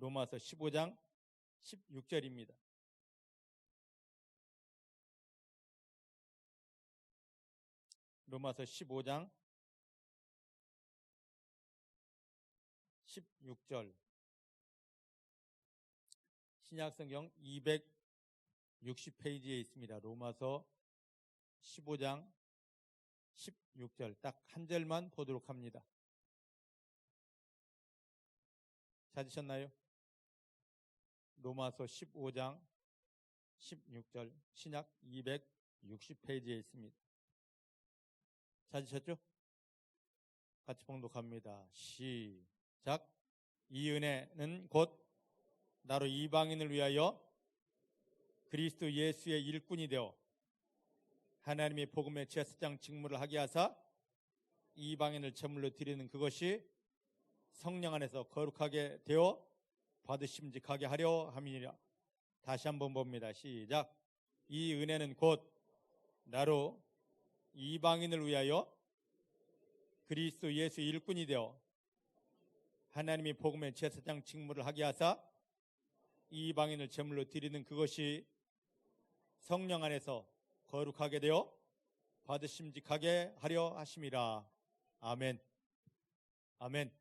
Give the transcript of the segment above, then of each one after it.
로마서 15장 16절입니다. 로마서 15장 16절. 신약성경 260페이지에 있습니다. 로마서 15장 16절. 딱 한 절만 보도록 합니다. 찾으셨나요? 로마서 15장 16절. 신약 260페이지에 있습니다. 찾으셨죠? 같이 봉독합니다. 시작. 이 은혜는 곧 나로 이방인을 위하여 그리스도 예수의 일꾼이 되어 하나님의 복음의 제사장 직무를 하게 하사 이방인을 제물로 드리는 그것이 성령 안에서 거룩하게 되어 받으심직하게 하려 함이니라. 다시 한번 봅니다. 시작. 이 은혜는 곧 나로 이방인을 위하여 그리스도 예수의 일꾼이 되어 하나님의 복음의 제사장 직무를 하게 하사 이방인을 제물로 드리는 그것이 성령 안에서 거룩하게 되어 받으심직하게 하려 하심이라. 아멘. 아멘.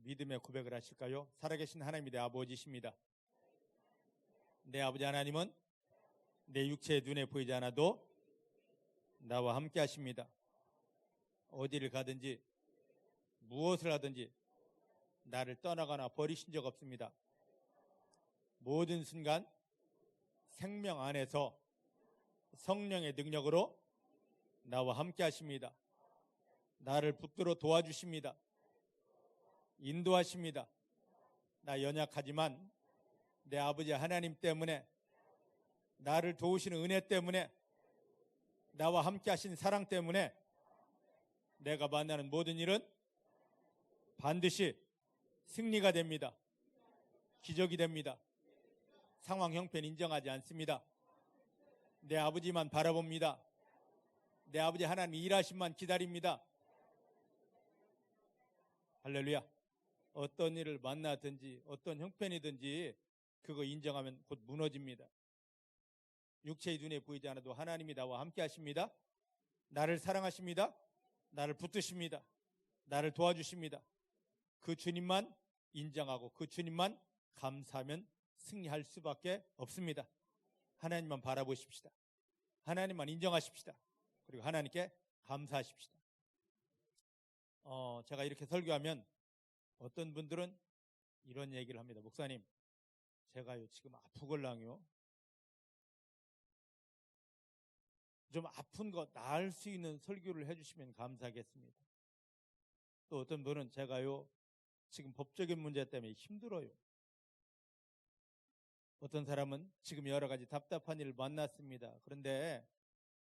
믿음의 고백을 하실까요? 살아계신 하나님이 내 아버지십니다. 내 아버지 하나님은 내 육체의 눈에 보이지 않아도 나와 함께 하십니다. 어디를 가든지 무엇을 하든지 나를 떠나거나 버리신 적 없습니다. 모든 순간 생명 안에서 성령의 능력으로 나와 함께 하십니다. 나를 붙들어 도와주십니다. 인도하십니다. 나 연약하지만 내 아버지 하나님 때문에, 나를 도우시는 은혜 때문에, 나와 함께 하신 사랑 때문에 내가 만나는 모든 일은 반드시 승리가 됩니다. 기적이 됩니다. 상황 형편 인정하지 않습니다. 내 아버지만 바라봅니다. 내 아버지 하나님 일하심만 기다립니다. 할렐루야. 어떤 일을 만나든지 어떤 형편이든지 그거 인정하면 곧 무너집니다. 육체의 눈에 보이지 않아도 하나님이 나와 함께 하십니다. 나를 사랑하십니다. 나를 붙드십니다. 나를 도와주십니다. 그 주님만 인정하고 그 주님만 감사하면 승리할 수밖에 없습니다. 하나님만 바라보십시다. 하나님만 인정하십시다. 그리고 하나님께 감사하십시다. 제가 이렇게 설교하면 어떤 분들은 이런 얘기를 합니다. 목사님, 제가요 지금 아프걸랑요 좀 아픈 거 나을 수 있는 설교를 해주시면 감사하겠습니다. 또 어떤 분은 제가요 지금 법적인 문제 때문에 힘들어요. 어떤 사람은 지금 여러 가지 답답한 일을 만났습니다. 그런데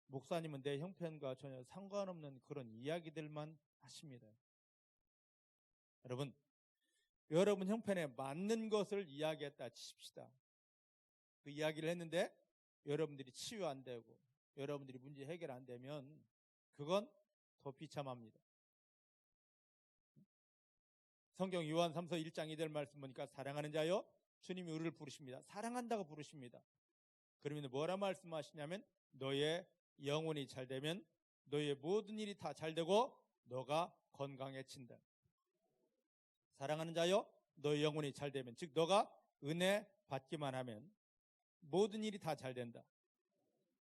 목사님은 내 형편과 전혀 상관없는 그런 이야기들만 하십니다. 여러분 형편에 맞는 것을 이야기했다 치십시다. 그 이야기를 했는데 여러분들이 치유 안 되고 여러분들이 문제 해결 안 되면 그건 더 비참합니다. 성경 요한 3서 1장 2절 말씀 보니까 사랑하는 자여 주님이 우리를 부르십니다. 사랑한다고 부르십니다. 그러면 뭐라 말씀하시냐면 너의 영혼이 잘 되면 너의 모든 일이 다 잘 되고 너가 건강해진다. 사랑하는 자여 너의 영혼이 잘 되면, 즉 너가 은혜 받기만 하면 모든 일이 다 잘 된다.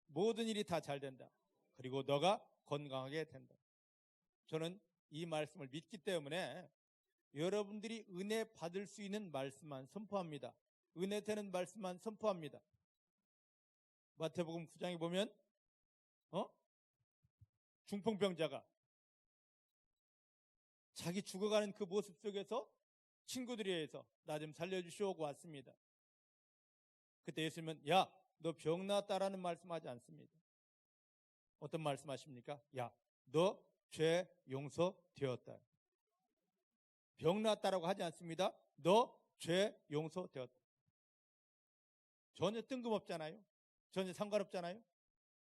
모든 일이 다 잘 된다. 그리고 너가 건강하게 된다. 저는 이 말씀을 믿기 때문에 여러분들이 은혜 받을 수 있는 말씀만 선포합니다. 은혜 되는 말씀만 선포합니다. 마태복음 9장에 보면 중풍병자가 자기 죽어가는 그 모습 속에서 친구들에 의해서 나 좀 살려주시오고 왔습니다. 그때 예수님은 야, 너 병 나았다라는 말씀하지 않습니다. 어떤 말씀하십니까? 야, 너 죄 용서되었다. 병 나았다라고 하지 않습니다. 너 죄 용서되었다. 전혀 뜬금없잖아요. 전혀 상관없잖아요.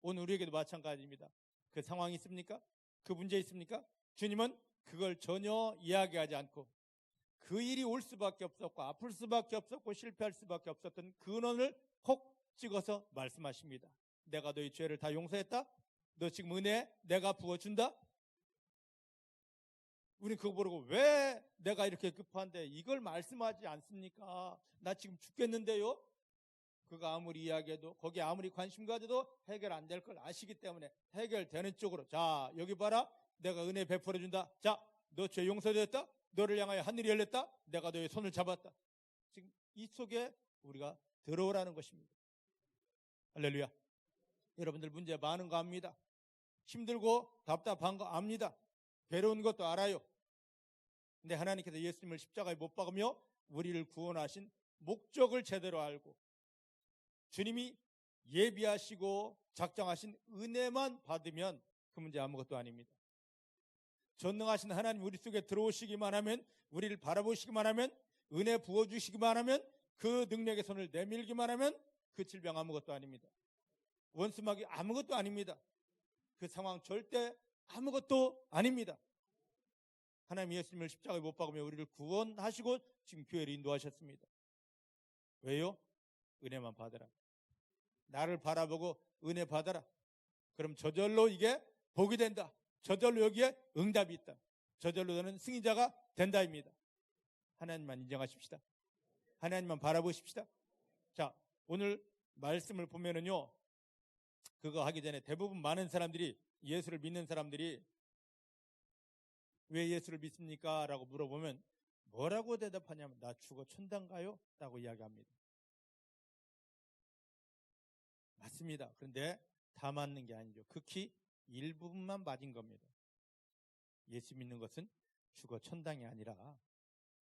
오늘 우리에게도 마찬가지입니다. 그 상황이 있습니까? 그 문제 있습니까? 주님은 그걸 전혀 이야기하지 않고 그 일이 올 수밖에 없었고 아플 수밖에 없었고 실패할 수밖에 없었던 근원을 콕 찍어서 말씀하십니다. 내가 너희 죄를 다 용서했다? 너 지금 은혜 내가 부어준다? 우린 그거 모르고 왜 내가 이렇게 급한데 이걸 말씀하지 않습니까? 나 지금 죽겠는데요? 그가 아무리 이야기해도 거기에 아무리 관심 가져도 해결 안 될 걸 아시기 때문에 해결되는 쪽으로, 자 여기 봐라, 내가 은혜 베풀어 준다. 자, 너 죄 용서됐다? 너를 향하여 하늘이 열렸다? 내가 너의 손을 잡았다. 지금 이 속에 우리가 들어오라는 것입니다. 할렐루야. 여러분들 문제 많은 거 압니다. 힘들고 답답한 거 압니다. 괴로운 것도 알아요. 근데 하나님께서 예수님을 십자가에 못 박으며 우리를 구원하신 목적을 제대로 알고 주님이 예비하시고 작정하신 은혜만 받으면 그 문제 아무것도 아닙니다. 전능하신 하나님 우리 속에 들어오시기만 하면, 우리를 바라보시기만 하면, 은혜 부어주시기만 하면, 그 능력의 손을 내밀기만 하면 그 질병 아무것도 아닙니다. 원수막이 아무것도 아닙니다. 그 상황 절대 아무것도 아닙니다. 하나님 예수님을 십자가에 못 박으며 우리를 구원하시고 지금 교회를 인도하셨습니다. 왜요? 은혜만 받아라. 나를 바라보고 은혜 받아라. 그럼 저절로 이게 복이 된다. 저절로 여기에 응답이 있다. 저절로 너는 승리자가 된다입니다. 하나님만 인정하십시다. 하나님만 바라보십시다. 자, 오늘 말씀을 보면은요, 그거 하기 전에 대부분 많은 사람들이, 예수를 믿는 사람들이 왜 예수를 믿습니까? 라고 물어보면 뭐라고 대답하냐면 나 죽어 천당 가요? 라고 이야기합니다. 맞습니다. 그런데 다 맞는 게 아니죠. 극히 일부분만 맞은 겁니다. 예수 믿는 것은 죽어 천당이 아니라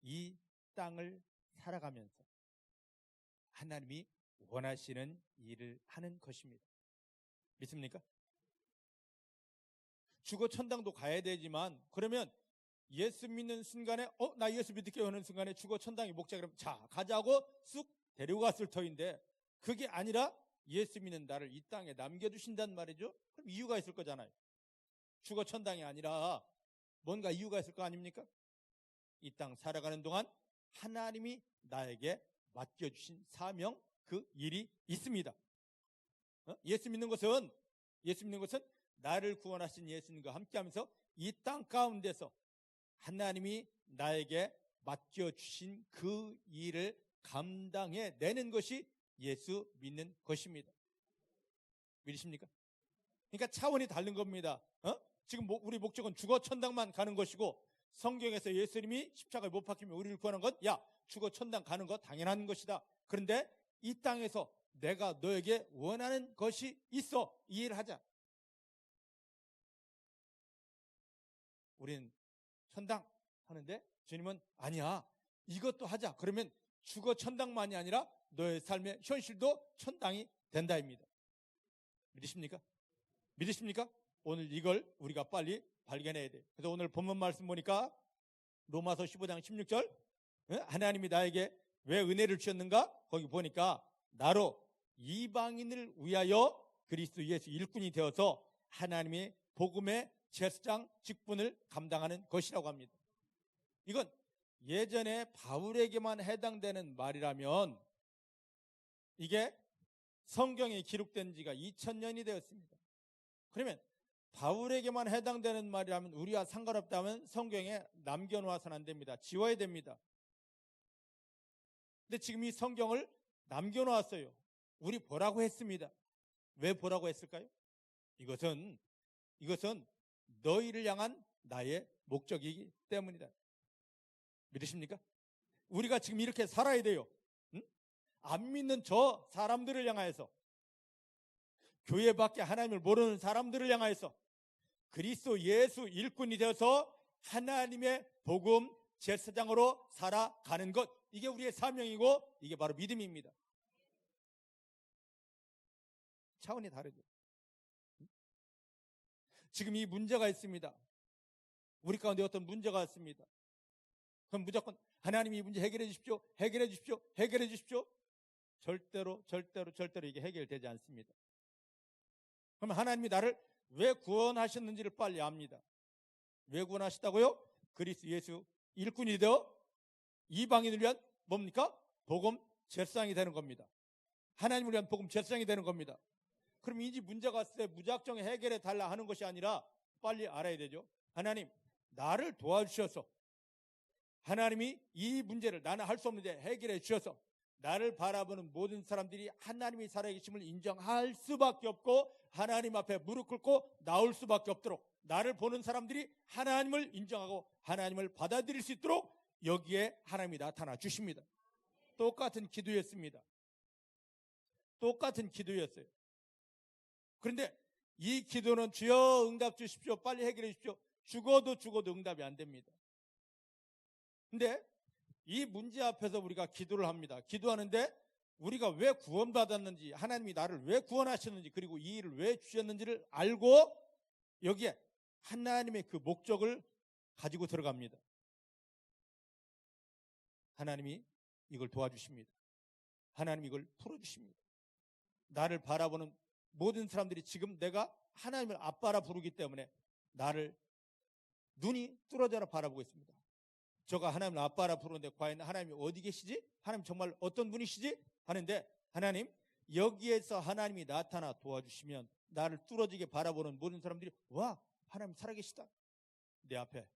이 땅을 살아가면서 하나님이 원하시는 일을 하는 것입니다. 믿습니까? 죽어 천당도 가야 되지만, 그러면 예수 믿는 순간에 나 예수 믿을게요 하는 순간에 죽어 천당이 목자, 그러면 자 가자고 쑥 데리고 갔을 터인데, 그게 아니라 예수 믿는 나를 이 땅에 남겨두신단 말이죠. 그럼 이유가 있을 거잖아요. 죽어 천당이 아니라 뭔가 이유가 있을 거 아닙니까? 이 땅 살아가는 동안 하나님이 나에게 맡겨주신 사명, 그 일이 있습니다. 예수 믿는 것은 나를 구원하신 예수님과 함께하면서 이 땅 가운데서 하나님이 나에게 맡겨주신 그 일을 감당해내는 것이 예수 믿는 것입니다. 믿으십니까? 그러니까 차원이 다른 겁니다. 지금 우리 목적은 죽어 천당만 가는 것이고, 성경에서 예수님이 십자가에 못 박히며 우리를 구하는 것, 야 죽어 천당 가는 것 당연한 것이다. 그런데 이 땅에서 내가 너에게 원하는 것이 있어. 이 일을 하자. 우리는 천당 하는데 주님은 아니야, 이것도 하자. 그러면 죽어 천당만이 아니라 너의 삶의 현실도 천당이 된다입니다. 믿으십니까? 믿으십니까? 오늘 이걸 우리가 빨리 발견해야 돼요. 그래서 오늘 본문 말씀 보니까 로마서 15장 16절, 하나님이 나에게 왜 은혜를 주셨는가? 거기 보니까 나로 이방인을 위하여 그리스도 예수 일꾼이 되어서 하나님의 복음의 제사장 직분을 감당하는 것이라고 합니다. 이건 예전에 바울에게만 해당되는 말이라면 이게 성경에 기록된 지가 2000년이 되었습니다. 그러면 바울에게만 해당되는 말이라면, 우리와 상관없다면 성경에 남겨놓아서는 안 됩니다. 지워야 됩니다. 근데 지금 이 성경을 남겨놓았어요. 우리 보라고 했습니다. 왜 보라고 했을까요? 이것은 너희를 향한 나의 목적이기 때문이다. 믿으십니까? 우리가 지금 이렇게 살아야 돼요. 안 믿는 저 사람들을 향하여서, 교회 밖에 하나님을 모르는 사람들을 향하여서 그리스도 예수 일꾼이 되어서 하나님의 복음 제사장으로 살아가는 것, 이게 우리의 사명이고 이게 바로 믿음입니다. 차원이 다르죠. 지금 이 문제가 있습니다. 우리 가운데 어떤 문제가 있습니다. 그럼 무조건 하나님이 이 문제 해결해 주십시오, 해결해 주십시오, 해결해 주십시오. 절대로 이게 해결되지 않습니다. 그럼 하나님이 나를 왜 구원하셨는지를 빨리 압니다. 왜 구원하셨다고요? 그리스도 예수 일꾼이 되어 이방인을 위한 뭡니까? 복음 제사장이 되는 겁니다. 하나님을 위한 복음 제사장이 되는 겁니다. 그럼 이 문제가 왔을 때 무작정 해결해 달라 하는 것이 아니라 빨리 알아야 되죠. 하나님, 나를 도와주셔서 하나님이 이 문제를 나는 할 수 없는데 해결해 주셔서 나를 바라보는 모든 사람들이 하나님이 살아계심을 인정할 수밖에 없고 하나님 앞에 무릎 꿇고 나올 수밖에 없도록 나를 보는 사람들이 하나님을 인정하고 하나님을 받아들일 수 있도록 여기에 하나님이 나타나 주십니다. 똑같은 기도였습니다. 똑같은 기도였어요. 그런데 이 기도는 주여 응답 주십시오. 빨리 해결해 주십시오. 죽어도 응답이 안 됩니다. 근데 이 문제 앞에서 우리가 기도를 합니다. 기도하는데 우리가 왜 구원받았는지, 하나님이 나를 왜 구원하셨는지, 그리고 이 일을 왜 주셨는지를 알고 여기에 하나님의 그 목적을 가지고 들어갑니다. 하나님이 이걸 도와주십니다. 하나님이 이걸 풀어주십니다. 나를 바라보는 모든 사람들이 지금 내가 하나님을 아빠라 부르기 때문에 나를 눈이 뚫어져라 바라보고 있습니다. 저가 하나님을 아빠라 부르는데 과연 하나님이 어디 계시지? 하나님 정말 어떤 분이시지? 하는데 하나님, 여기에서 하나님이 나타나 도와주시면 나를 뚫어지게 바라보는 모든 사람들이 와, 하나님 살아계시다. 내 앞에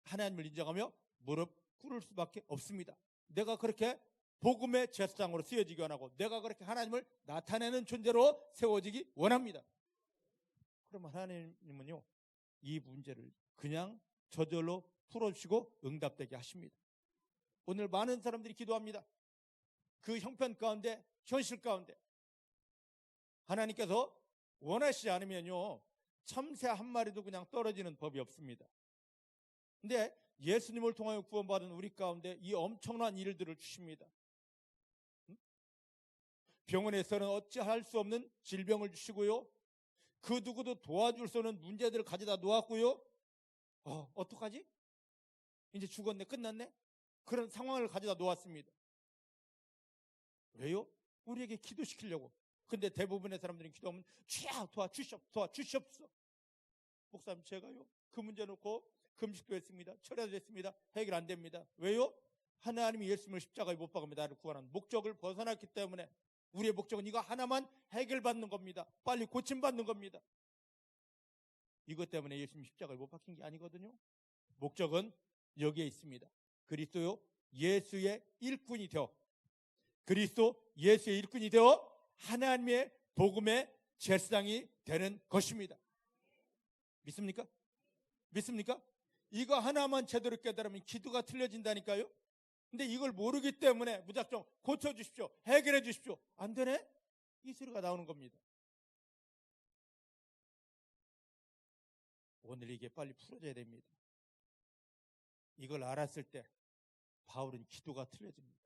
하나님을 인정하며 무릎 꿇을 수밖에 없습니다. 내가 그렇게 복음의 제사장으로 쓰여지기 원하고 내가 그렇게 하나님을 나타내는 존재로 세워지기 원합니다. 그러면 하나님은요, 이 문제를 그냥 저절로 풀어주시고 응답되게 하십니다. 오늘 많은 사람들이 기도합니다. 그 형편 가운데, 현실 가운데 하나님께서 원하시지 않으면요, 참새 한 마리도 그냥 떨어지는 법이 없습니다. 근데 예수님을 통하여 구원받은 우리 가운데 이 엄청난 일들을 주십니다. 병원에서는 어찌할 수 없는 질병을 주시고요, 그 누구도 도와줄 수 없는 문제들을 가져다 놓았고요, 어떡하지? 이제 죽었네, 끝났네? 그런 상황을 가져다 놓았습니다. 왜요? 우리에게 기도시키려고. 근데 대부분의 사람들은 기도하면 주야 도와주시옵소서. 목사님, 제가요 그 문제 놓고 금식도 했습니다. 철야도 했습니다. 해결 안 됩니다. 왜요? 하나님이 예수님을 십자가에 못 박으며 나를 구원하는 목적을 벗어났기 때문에 우리의 목적은 이거 하나만 해결받는 겁니다. 빨리 고침받는 겁니다. 이것 때문에 예수님 십자가에 못 박힌 게 아니거든요. 목적은 여기에 있습니다. 그리스도 예수의 일꾼이 되어 하나님의 복음의 제사장이 되는 것입니다. 믿습니까? 믿습니까? 이거 하나만 제대로 깨달으면 기도가 틀려진다니까요. 근데 이걸 모르기 때문에 무작정 고쳐주십시오, 해결해 주십시오, 안 되네? 이 소리가 나오는 겁니다. 오늘 이게 빨리 풀어져야 됩니다. 이걸 알았을 때 바울은 기도가 틀려집니다.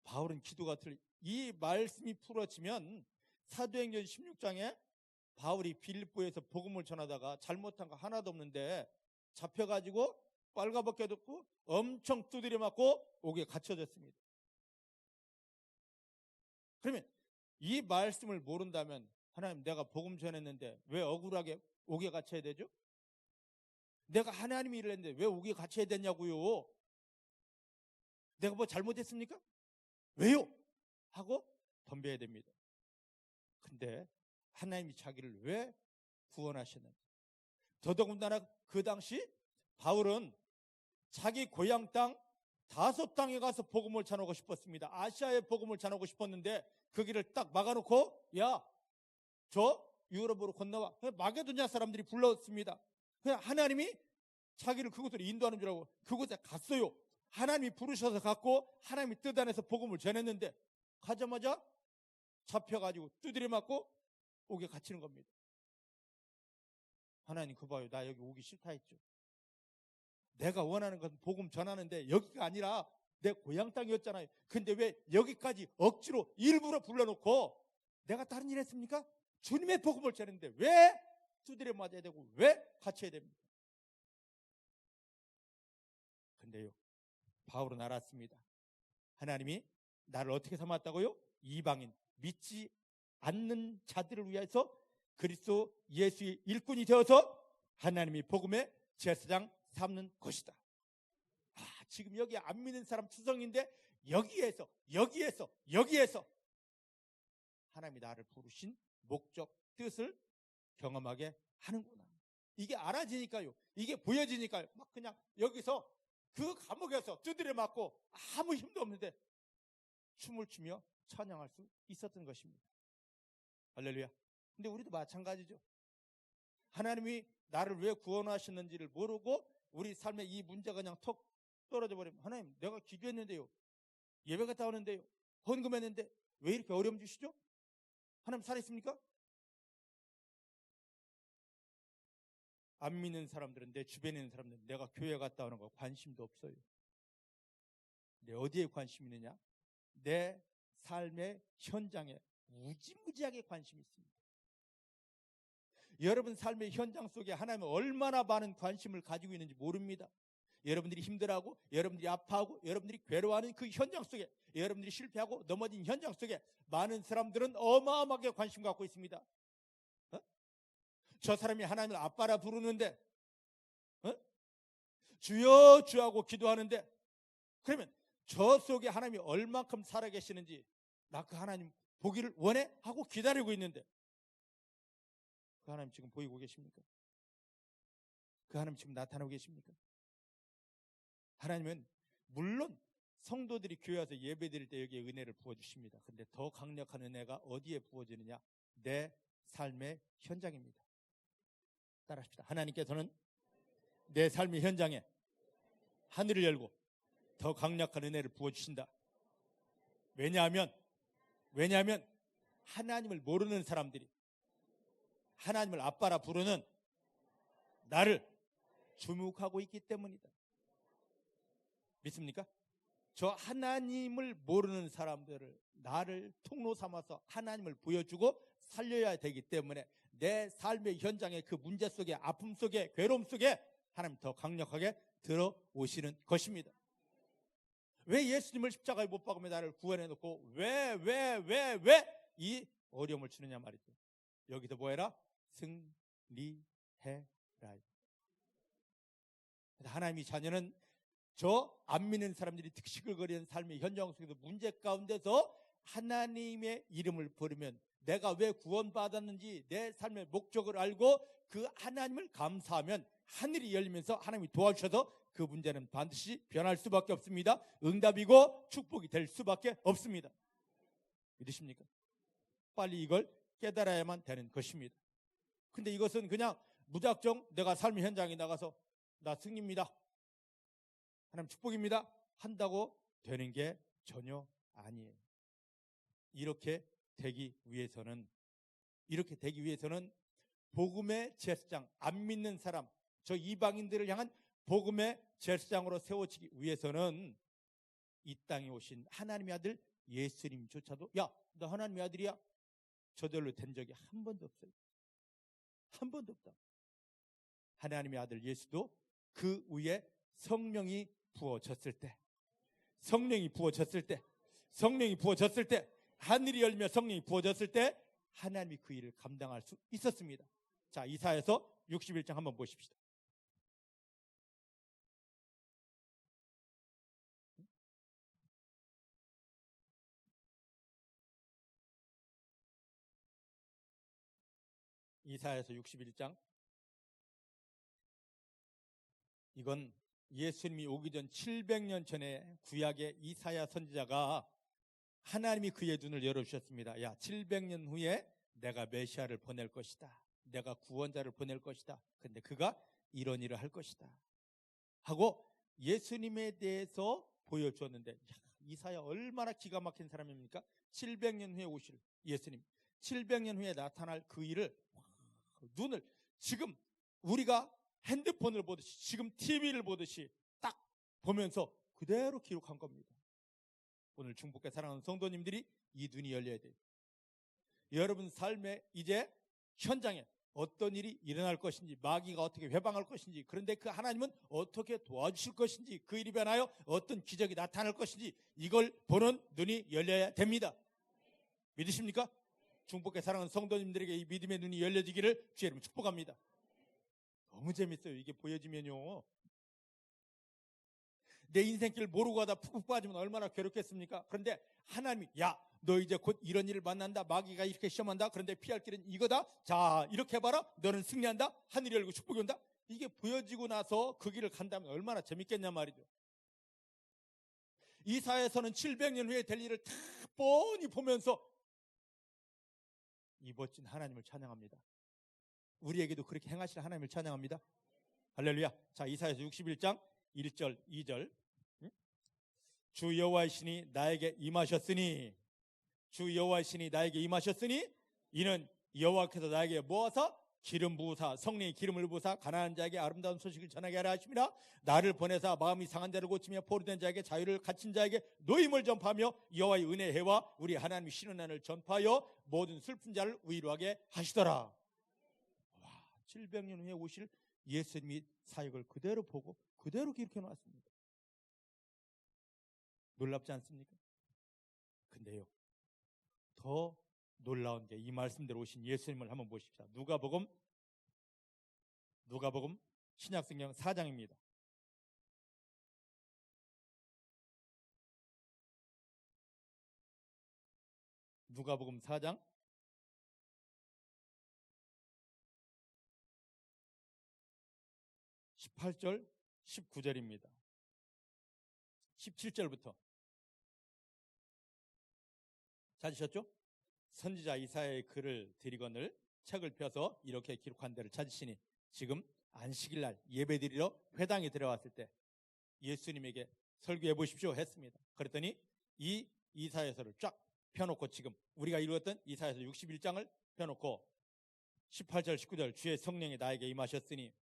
바울은 기도가 이 말씀이 풀어지면 사도행전 16장에 바울이 빌립보에서 복음을 전하다가 잘못한 거 하나도 없는데 잡혀가지고 빨가벗겨 듣고 엄청 두드려 맞고 옥에 갇혀졌습니다. 그러면 이 말씀을 모른다면 하나님, 내가 복음 전했는데 왜 억울하게 옥에 갇혀야 되죠? 내가 하나님의 일을 했는데 왜 옥에 갇혀야 되냐고요? 내가 뭐 잘못했습니까? 왜요? 하고 덤벼야 됩니다. 근데 하나님이 자기를 왜 구원하셨는지, 더더군다나 그 당시 바울은 자기 고향 땅 다섯 땅에 가서 복음을 전하고 싶었습니다. 아시아에 복음을 전하고 싶었는데 그 길을 딱 막아놓고 야, 저 유럽으로 건너와. 마게도냐 사람들이 불렀습니다. 그냥 하나님이 자기를 그곳으로 인도하는 줄 알고 그곳에 갔어요. 하나님이 부르셔서 갔고 하나님이 뜻 안에서 복음을 전했는데 가자마자 잡혀가지고 두드려 맞고 옥에 갇히는 겁니다. 하나님, 그 봐요, 나 여기 오기 싫다 했죠. 내가 원하는 것은 복음 전하는데 여기가 아니라 내 고향 땅이었잖아요. 근데 왜 여기까지 억지로 일부러 불러놓고 내가 다른 일 했습니까? 주님의 복음을 전했는데 왜 두드려 맞아야 되고 왜 갇혀야 됩니까? 근데요, 바울은 알았습니다. 하나님이 나를 어떻게 삼았다고요? 이방인, 믿지 않는 자들을 위해서 그리스도 예수의 일꾼이 되어서 하나님이 복음의 제사장 삼는 것이다. 지금 여기 안 믿는 사람 투성인데 여기에서 하나님이 나를 부르신 목적, 뜻을 경험하게 하는구나. 이게 알아지니까요. 이게 보여지니까요. 막 그냥 여기서 그 감옥에서 두드려 맞고 아무 힘도 없는데 춤을 추며 찬양할 수 있었던 것입니다. 할렐루야. 근데 우리도 마찬가지죠. 하나님이 나를 왜 구원하셨는지를 모르고 우리 삶에 이 문제가 그냥 턱 떨어져 버리면, 하나님 내가 기도했는데요, 예배 갔다 오는데요, 헌금했는데 왜 이렇게 어려움 주시죠? 하나님 살아있습니까? 안 믿는 사람들은, 내 주변에 있는 사람들은 내가 교회 갔다 오는 거 관심도 없어요. 근데 어디에 관심이 있느냐? 내 삶의 현장에 무지무지하게 관심이 있습니다. 여러분 삶의 현장 속에 하나님은 얼마나 많은 관심을 가지고 있는지 모릅니다. 여러분들이 힘들어하고, 여러분들이 아파하고, 여러분들이 괴로워하는 그 현장 속에, 여러분들이 실패하고 넘어진 현장 속에 많은 사람들은 어마어마하게 관심 갖고 있습니다. 저 사람이 하나님을 아빠라 부르는데, 주여 주여 하고 기도하는데, 그러면 저 속에 하나님이 얼만큼 살아계시는지 나 그 하나님 보기를 원해? 하고 기다리고 있는데, 그 하나님 지금 보이고 계십니까? 그 하나님 지금 나타나고 계십니까? 하나님은 물론 성도들이 교회 와서 예배 드릴 때 여기에 은혜를 부어주십니다. 근데 더 강력한 은혜가 어디에 부어지느냐? 내 삶의 현장입니다. 따라합시다. 하나님께서는 내 삶의 현장에 하늘을 열고 더 강력한 은혜를 부어주신다. 왜냐하면 하나님을 모르는 사람들이 하나님을 아빠라 부르는 나를 주목하고 있기 때문이다. 믿습니까? 저 하나님을 모르는 사람들을 나를 통로 삼아서 하나님을 보여주고 살려야 되기 때문에 내 삶의 현장의 그 문제 속에, 아픔 속에, 괴로움 속에 하나님 더 강력하게 들어오시는 것입니다. 왜 예수님을 십자가에 못 박으며 나를 구원해놓고 왜 이 어려움을 주느냐 말이죠. 여기서 뭐해라? 승리해라. 하나님의 자녀는 저 안 믿는 사람들이 득식을거리는 삶의 현장 속에서 문제 가운데서 하나님의 이름을 부르면 내가 왜 구원받았는지 내 삶의 목적을 알고 그 하나님을 감사하면 하늘이 열리면서 하나님이 도와주셔서 그 문제는 반드시 변할 수밖에 없습니다. 응답이고 축복이 될 수밖에 없습니다. 믿으십니까? 빨리 이걸 깨달아야만 되는 것입니다. 근데 이것은 그냥 무작정 내가 삶의 현장에 나가서 나 승리입니다, 하나님 축복입니다 한다고 되는 게 전혀 아니에요. 이렇게 되기 위해서는 복음의 제사장, 안 믿는 사람, 저 이방인들을 향한 복음의 제사장으로 세워지기 위해서는 이 땅에 오신 하나님의 아들 예수님조차도 야, 너 하나님의 아들이야? 저절로 된 적이 한 번도 없어요. 한 번도 없다. 하나님의 아들 예수도 그 위에 성령이 부어졌을 때, 하늘이 열며 성령이 부어졌을 때 하나님이 그 일을 감당할 수 있었습니다. 자, 이사야서 61장 한번 보십시다. 이사야서 61장. 이건 예수님이 오기 전 700년 전에 구약의 이사야 선지자가 하나님이 그의 눈을 열어주셨습니다. 야, 700년 후에 내가 메시아를 보낼 것이다. 내가 구원자를 보낼 것이다. 근데 그가 이런 일을 할 것이다 하고 예수님에 대해서 보여주었는데, 이사야 얼마나 기가 막힌 사람입니까? 700년 후에 오실 예수님, 700년 후에 나타날 그 일을 눈을, 지금 우리가 핸드폰을 보듯이, 지금 TV를 보듯이 딱 보면서 그대로 기록한 겁니다. 오늘 중복계 사랑하는 성도님들이 이 눈이 열려야 돼요. 여러분 삶의 이제 현장에 어떤 일이 일어날 것인지, 마귀가 어떻게 회방할 것인지, 그런데 그 하나님은 어떻게 도와주실 것인지, 그 일이 변하여 어떤 기적이 나타날 것인지, 이걸 보는 눈이 열려야 됩니다. 믿으십니까? 중복계 사랑하는 성도님들에게 이 믿음의 눈이 열려지기를 주의 이름으로 축복합니다. 너무 재밌어요. 이게 보여지면요, 내 인생길 모르고 가다 푹푹 빠지면 얼마나 괴롭겠습니까? 그런데 하나님이 야, 너 이제 곧 이런 일을 만난다. 마귀가 이렇게 시험한다. 그런데 피할 길은 이거다. 자, 이렇게 해봐라. 너는 승리한다. 하늘이 열고 축복이 온다. 이게 보여지고 나서 그 길을 간다면 얼마나 재밌겠냐 말이죠. 이사야서는 700년 후에 될 일을 다 뻔히 보면서 이 멋진 하나님을 찬양합니다. 우리에게도 그렇게 행하실 하나님을 찬양합니다. 할렐루야. 자, 이사야서 61장 1절 2절. 주 여호와의 신이 나에게 임하셨으니, 주 여호와의 신이 나에게 임하셨으니 이는 여호와께서 나에게 모아서 기름 부으사, 성령의 기름을 부으사 가난한 자에게 아름다운 소식을 전하게 하라 하심이라. 나를 보내사 마음이 상한 자를 고치며 포로된 자에게 자유를, 갇힌 자에게 노임을 전파하며 여호와의 은혜의 해와 우리 하나님이 쉬는 날을 전파하여 모든 슬픈 자를 위로하게 하시더라. 와, 700년 후에 오실 예수님이 사역을 그대로 보고 그대로 기록해 놨습니다. 놀랍지 않습니까? 근데요, 더 놀라운 게 이 말씀대로 오신 예수님을 한번 보십시다. 누가복음 신약성경 4장입니다. 누가복음 4장 18절 19절입니다. 17절부터 찾으셨죠? 선지자 이사야의 글을 드리거늘 책을 펴서 이렇게 기록한 데를 찾으시니, 지금 안식일날 예배드리러 회당에 들어왔을 때 예수님에게 설교해 보십시오 했습니다. 그랬더니 이 이사야서를 쫙 펴놓고, 지금 우리가 읽었던 이사야서 61장을 펴놓고 18절 19절 주의 성령이 나에게 임하셨으니,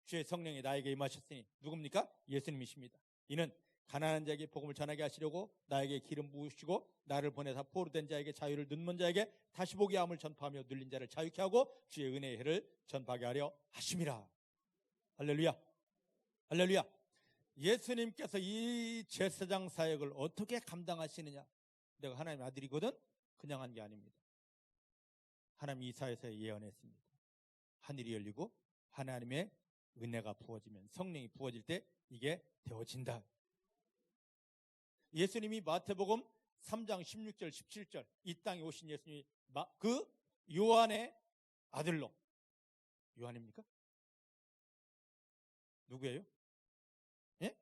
주의 성령이 나에게 임하셨으니 누굽니까? 예수님이십니다. 이는 가난한 자에게 복음을 전하게 하시려고 나에게 기름 부으시고 나를 보내사 포로된 자에게 자유를, 눈먼 자에게 다시 보게 함을 전파하며 눌린 자를 자유케 하고 주의 은혜의 해를 전파하게 하려 하심이라. 할렐루야. 할렐루야. 예수님께서 이 제사장 사역을 어떻게 감당하시느냐? 내가 하나님의 아들이거든? 그냥 한 게 아닙니다. 하나님 이사야서에 예언했습니다. 하늘이 열리고 하나님의 은혜가 부어지면, 성령이 부어질 때 이게 되어진다. 예수님이 마태복음 3장 16절 17절 이 땅에 오신 예수님이 그 요한의 아들로, 요한입니까? 누구예요? 예?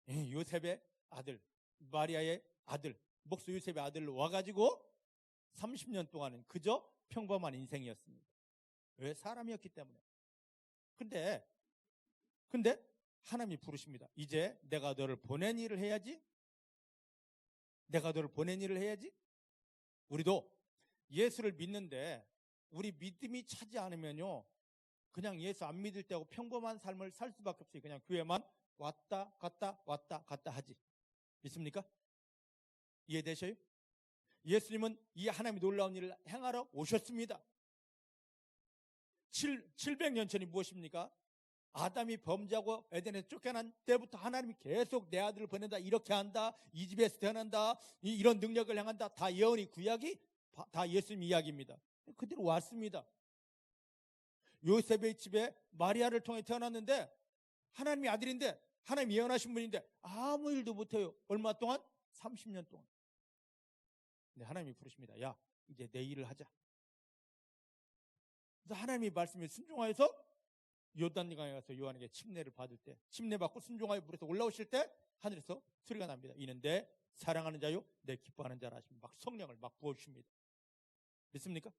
요셉의 아들, 마리아의 아들, 목수 요셉의 아들로 와가지고 30년 동안은 그저 평범한 인생이었습니다. 왜? 사람이었기 때문에. 근데 하나님이 부르십니다. 이제 내가 너를 보낸 일을 해야지. 내가 너를 보낸 일을 해야지. 우리도 예수를 믿는데 우리 믿음이 차지 않으면요, 그냥 예수 안 믿을 때하고 평범한 삶을 살 수밖에 없어요. 그냥 교회만 왔다 갔다 하지. 믿습니까? 이해되셔요? 예수님은 이 하나님의 놀라운 일을 행하러 오셨습니다. 700년 전이 무엇입니까? 아담이 범죄하고 에덴에서 쫓겨난 때부터 하나님이 계속 내 아들을 보낸다, 이렇게 한다, 이 집에서 태어난다, 이런 능력을 행한다, 다 예언이, 구약이 다 예수님 이야기입니다. 그대로 왔습니다. 요셉의 집에 마리아를 통해 태어났는데 하나님의 아들인데, 하나님 예언하신 분인데 아무 일도 못해요. 얼마 동안? 30년 동안. 근데 하나님이 부르십니다. 야, 이제 내 일을 하자. 그래서 하나님의 말씀에 순종하여서 요단강에 가서 요한에게 침례를 받을 때, 침례 받고 순종하여 물에서 올라오실 때 하늘에서 소리가 납니다. 이는 내 사랑하는 자요, 내 기뻐하는 자라 하시면 막 성령을 막 부어주십니다. 믿습니까?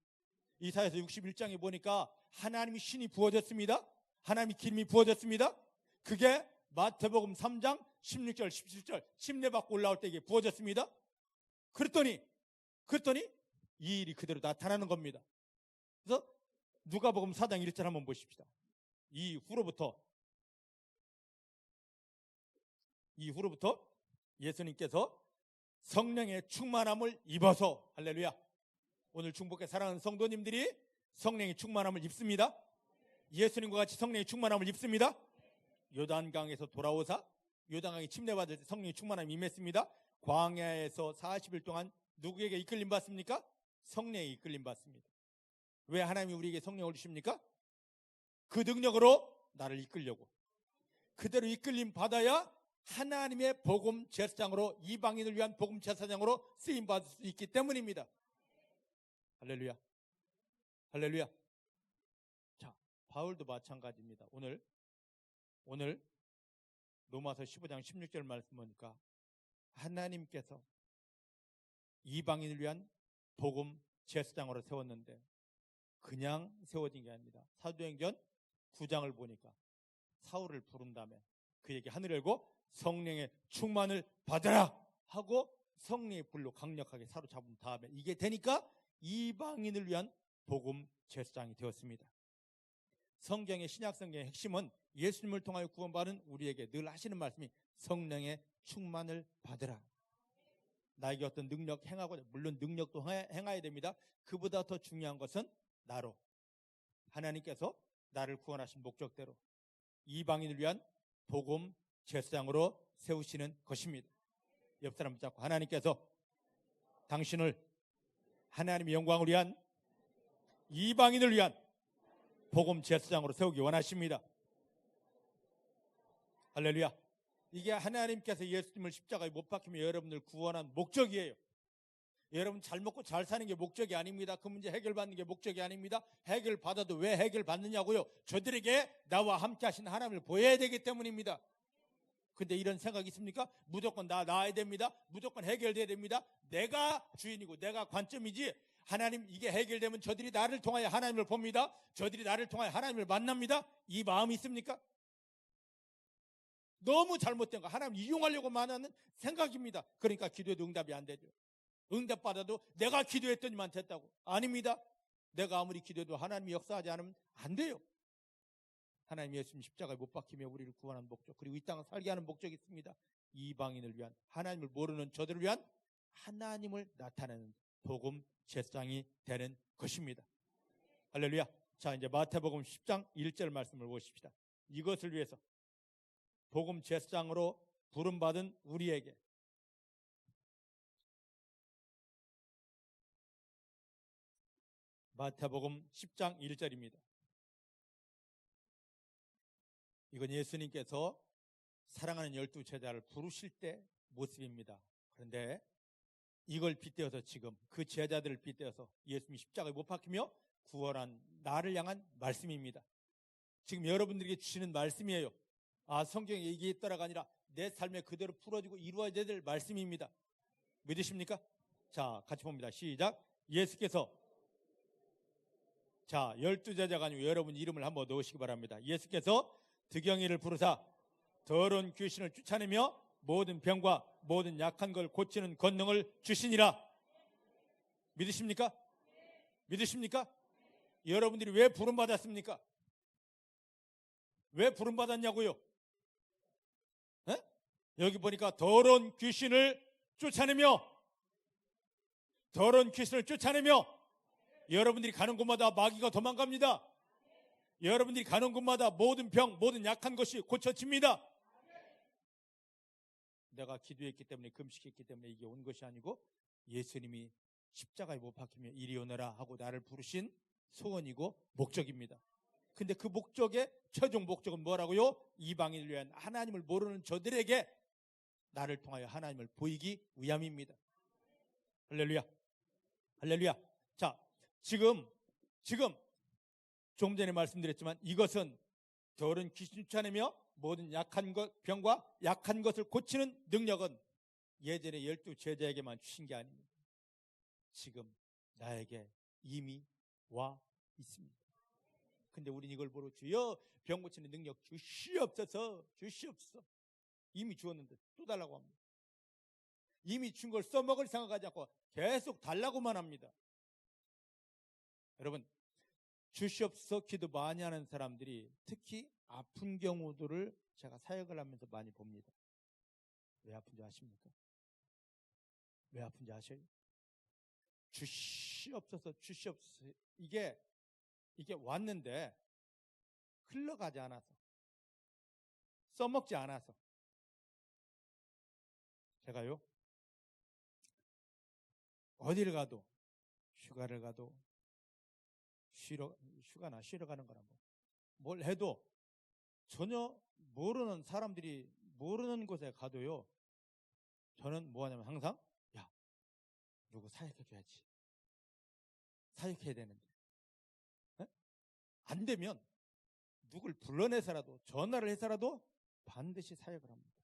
이사야서 61장에 보니까 하나님이 신이 부어졌습니다. 하나님이 기름이 부어졌습니다. 그게 마태복음 3장 16절 17절 침례 받고 올라올 때 이게 부어졌습니다. 그랬더니 이 일이 그대로 나타나는 겁니다. 그래서 누가복음 4장 1절 한번 보십시다. 이후로부터 예수님께서 성령의 충만함을 입어서, 할렐루야, 오늘 중복의 사랑하는 성도님들이 성령의 충만함을 입습니다. 예수님과 같이 성령의 충만함을 입습니다. 요단강에서 돌아오사 요단강에 침례받을 때 성령의 충만함이 임했습니다. 광야에서 40일 동안 누구에게 이끌림 받습니까? 성령에 이끌림 받습니다. 왜 하나님이 우리에게 성령을 주십니까? 그 능력으로 나를 이끌려고. 그대로 이끌림 받아야 하나님의 복음 제사장으로, 이방인을 위한 복음 제사장으로 쓰임 받을 수 있기 때문입니다. 할렐루야. 할렐루야. 자, 바울도 마찬가지입니다. 오늘 로마서 15장 16절 말씀 보니까 하나님께서 이방인을 위한 복음 제사장으로 세웠는데 그냥 세워진 게 아닙니다. 사도행전 9장을 보니까 사울을 부른 다음에 그에게 하늘을 열고 성령의 충만을 받으라 하고 성령의 불로 강력하게 사로잡은 다음에 이게 되니까 이방인을 위한 복음 제사장이 되었습니다. 성경의, 신약 성경의 핵심은 예수님을 통하여 구원받은 우리에게 늘 하시는 말씀이 성령의 충만을 받으라. 나에게 어떤 능력 행하고, 물론 능력도 행해야 됩니다. 그보다 더 중요한 것은 나로, 하나님께서 나를 구원하신 목적대로 이방인을 위한 복음 제사장으로 세우시는 것입니다. 옆 사람 붙잡고, 하나님께서 당신을 하나님의 영광을 위한 이방인을 위한 복음 제사장으로 세우기 원하십니다. 할렐루야. 이게 하나님께서 예수님을 십자가에 못 박히며 여러분을 구원한 목적이에요. 여러분 잘 먹고 잘 사는 게 목적이 아닙니다. 그 문제 해결받는 게 목적이 아닙니다. 해결받아도 왜 해결받느냐고요? 저들에게 나와 함께 하신 하나님을 보여야 되기 때문입니다. 근데 이런 생각이 있습니까? 무조건 나아야 됩니다. 무조건 해결돼야 됩니다. 내가 주인이고 내가 관점이지, 하나님 이게 해결되면 저들이 나를 통하여 하나님을 봅니다. 저들이 나를 통하여 하나님을 만납니다. 이 마음이 있습니까? 너무 잘못된 거, 하나님 이용하려고만 하는 생각입니다. 그러니까 기도해도 응답이 안 되죠. 응답받아도 내가 기도했더니만 됐다고. 아닙니다. 내가 아무리 기도해도 하나님이 역사하지 않으면 안 돼요. 하나님 예수님 십자가에 못 박히며 우리를 구원하는 목적, 그리고 이 땅을 살게 하는 목적이 있습니다. 이방인을 위한, 하나님을 모르는 저들을 위한 하나님을 나타내는 복음 제사장이 되는 것입니다. 할렐루야. 자, 이제 마태복음 10장 1절 말씀을 보십시다. 이것을 위해서 복음 제사장으로 부름받은 우리에게 마태복음 10장 1절입니다. 이건 예수님께서 사랑하는 12제자를 부르실 때 모습입니다. 그런데 이걸 빗대어서 지금 그 제자들을 빗대어서 예수님이 십자가에 못 박히며 구원한 나를 향한 말씀입니다. 지금 여러분들에게 주시는 말씀이에요. 성경에 얘기했더라가 아니라 내 삶에 그대로 풀어지고 이루어져야 될 말씀입니다. 믿으십니까? 자, 같이 봅니다. 시작. 예수께서, 자, 12제자가 아니고 여러분 이름을 한번 넣으시기 바랍니다. 예수께서 드경이를 부르사 더러운 귀신을 쫓아내며 모든 병과 모든 약한 걸 고치는 권능을 주시니라. 믿으십니까? 믿으십니까? 여러분들이 왜 부름받았습니까? 왜 부름받았냐고요? 에? 여기 보니까 더러운 귀신을 쫓아내며, 더러운 귀신을 쫓아내며, 여러분들이 가는 곳마다 마귀가 도망갑니다. 여러분들이 가는 곳마다 모든 병, 모든 약한 것이 고쳐집니다. 내가 기도했기 때문에, 금식했기 때문에 이게 온 것이 아니고 예수님이 십자가에 못 박히며 이리 오너라 하고 나를 부르신 소원이고 목적입니다. 근데 그 목적의 최종 목적은 뭐라고요? 이방인을 위한, 하나님을 모르는 저들에게 나를 통하여 하나님을 보이기 위함입니다. 할렐루야. 할렐루야. 자, 지금 조금 전에 말씀드렸지만 이것은 더러운 귀신 쫓아내며 모든 약한 것, 병과 약한 것을 고치는 능력은 예전에 12제자에게만 주신 게 아닙니다. 지금 나에게 이미 와 있습니다. 근데 우린 이걸 보러 주여 병 고치는 능력 주시옵소서, 주시옵소서. 이미 주었는데 또 달라고 합니다. 이미 준 걸 써먹을 생각하지 않고 계속 달라고만 합니다. 여러분, 주시옵소서 기도 많이 하는 사람들이 특히 아픈 경우들을 제가 사역을 하면서 많이 봅니다. 왜 아픈지 아십니까? 왜 아픈지 아셔요? 주시옵소서, 주시옵소서. 이게 왔는데 흘러가지 않아서, 써먹지 않아서. 제가요, 어디를 가도, 휴가를 가도, 휴가나 쉬러 가는 거나 뭘 해도 전혀 모르는 사람들이 모르는 곳에 가도요, 저는 뭐 하냐면 항상, 야, 누구 사역해줘야지. 사역해야 되는데. 에? 안 되면 누굴 불러내서라도 전화를 해서라도 반드시 사역을 합니다.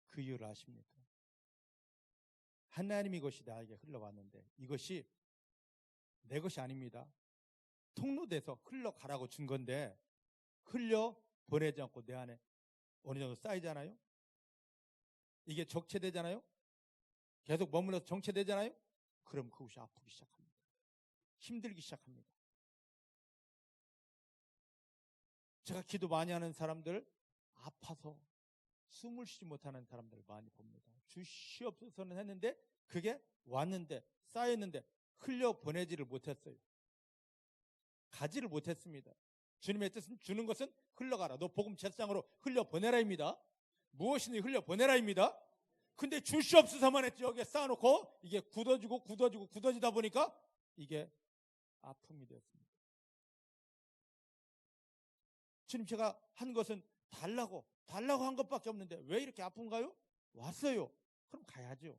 그 이유를 아십니까? 하나님의 것이 나에게 흘러왔는데 이것이 내 것이 아닙니다. 통로돼서 흘러가라고 준 건데 흘려 보내지 않고 내 안에 어느 정도 쌓이잖아요. 이게 적체되잖아요. 계속 머물러서 정체되잖아요. 그럼 그것이 아프기 시작합니다. 힘들기 시작합니다. 제가 기도 많이 하는 사람들, 아파서 숨을 쉬지 못하는 사람들 많이 봅니다. 주시옵소서는 했는데 그게 왔는데 쌓였는데 흘려보내지를 못했어요. 가지를 못했습니다. 주님의 뜻은 주는 것은 흘러가라. 너 복음 제사장으로 흘려보내라입니다. 무엇이니 흘려보내라입니다. 근데 주시옵소서만 했지 여기에 쌓아놓고 이게 굳어지다 보니까 이게 아픔이 되었습니다. 주님, 제가 한 것은 달라고 한 것밖에 없는데 왜 이렇게 아픈가요? 왔어요. 그럼 가야죠.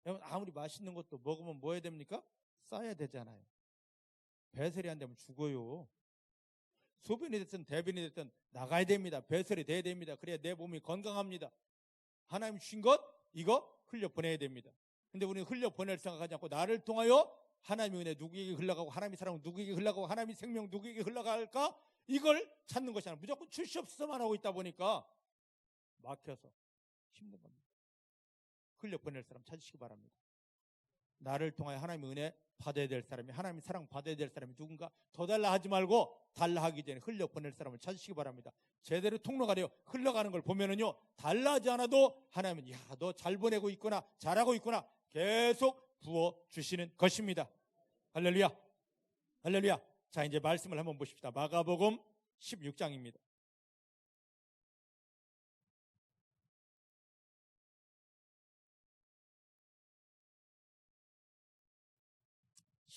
여러분, 아무리 맛있는 것도 먹으면 뭐 해야 됩니까? 싸야 되잖아요. 배설이 안 되면 죽어요. 소변이 됐든 대변이 됐든 나가야 됩니다. 배설이 돼야 됩니다. 그래야 내 몸이 건강합니다. 하나님 주신 것 이거 흘려보내야 됩니다. 근데 우리는 흘려보낼 생각하지 않고 나를 통하여 하나님의 은혜 누구에게 흘러가고 하나님의 사랑 누구에게 흘러가고 하나님의 생명 누구에게 흘러갈까? 이걸 찾는 것이 아니라 무조건 주시옵소서만 하고 있다 보니까 막혀서 힘든 겁니다. 흘려보낼 사람 찾으시기 바랍니다. 나를 통하여 하나님의 은혜 받아야 될 사람이, 하나님의 사랑 받아야 될 사람이 누군가 더 달라 하지 말고 달라 하기 전에 흘려보낼 사람을 찾으시기 바랍니다. 제대로 통로가 되어 흘러가는 걸 보면은요, 달라하지 않아도 하나님은 야, 너 잘 보내고 있구나, 잘하고 있구나 계속 부어주시는 것입니다. 할렐루야, 할렐루야. 자, 이제 말씀을 한번 보십시다. 마가복음 16장입니다.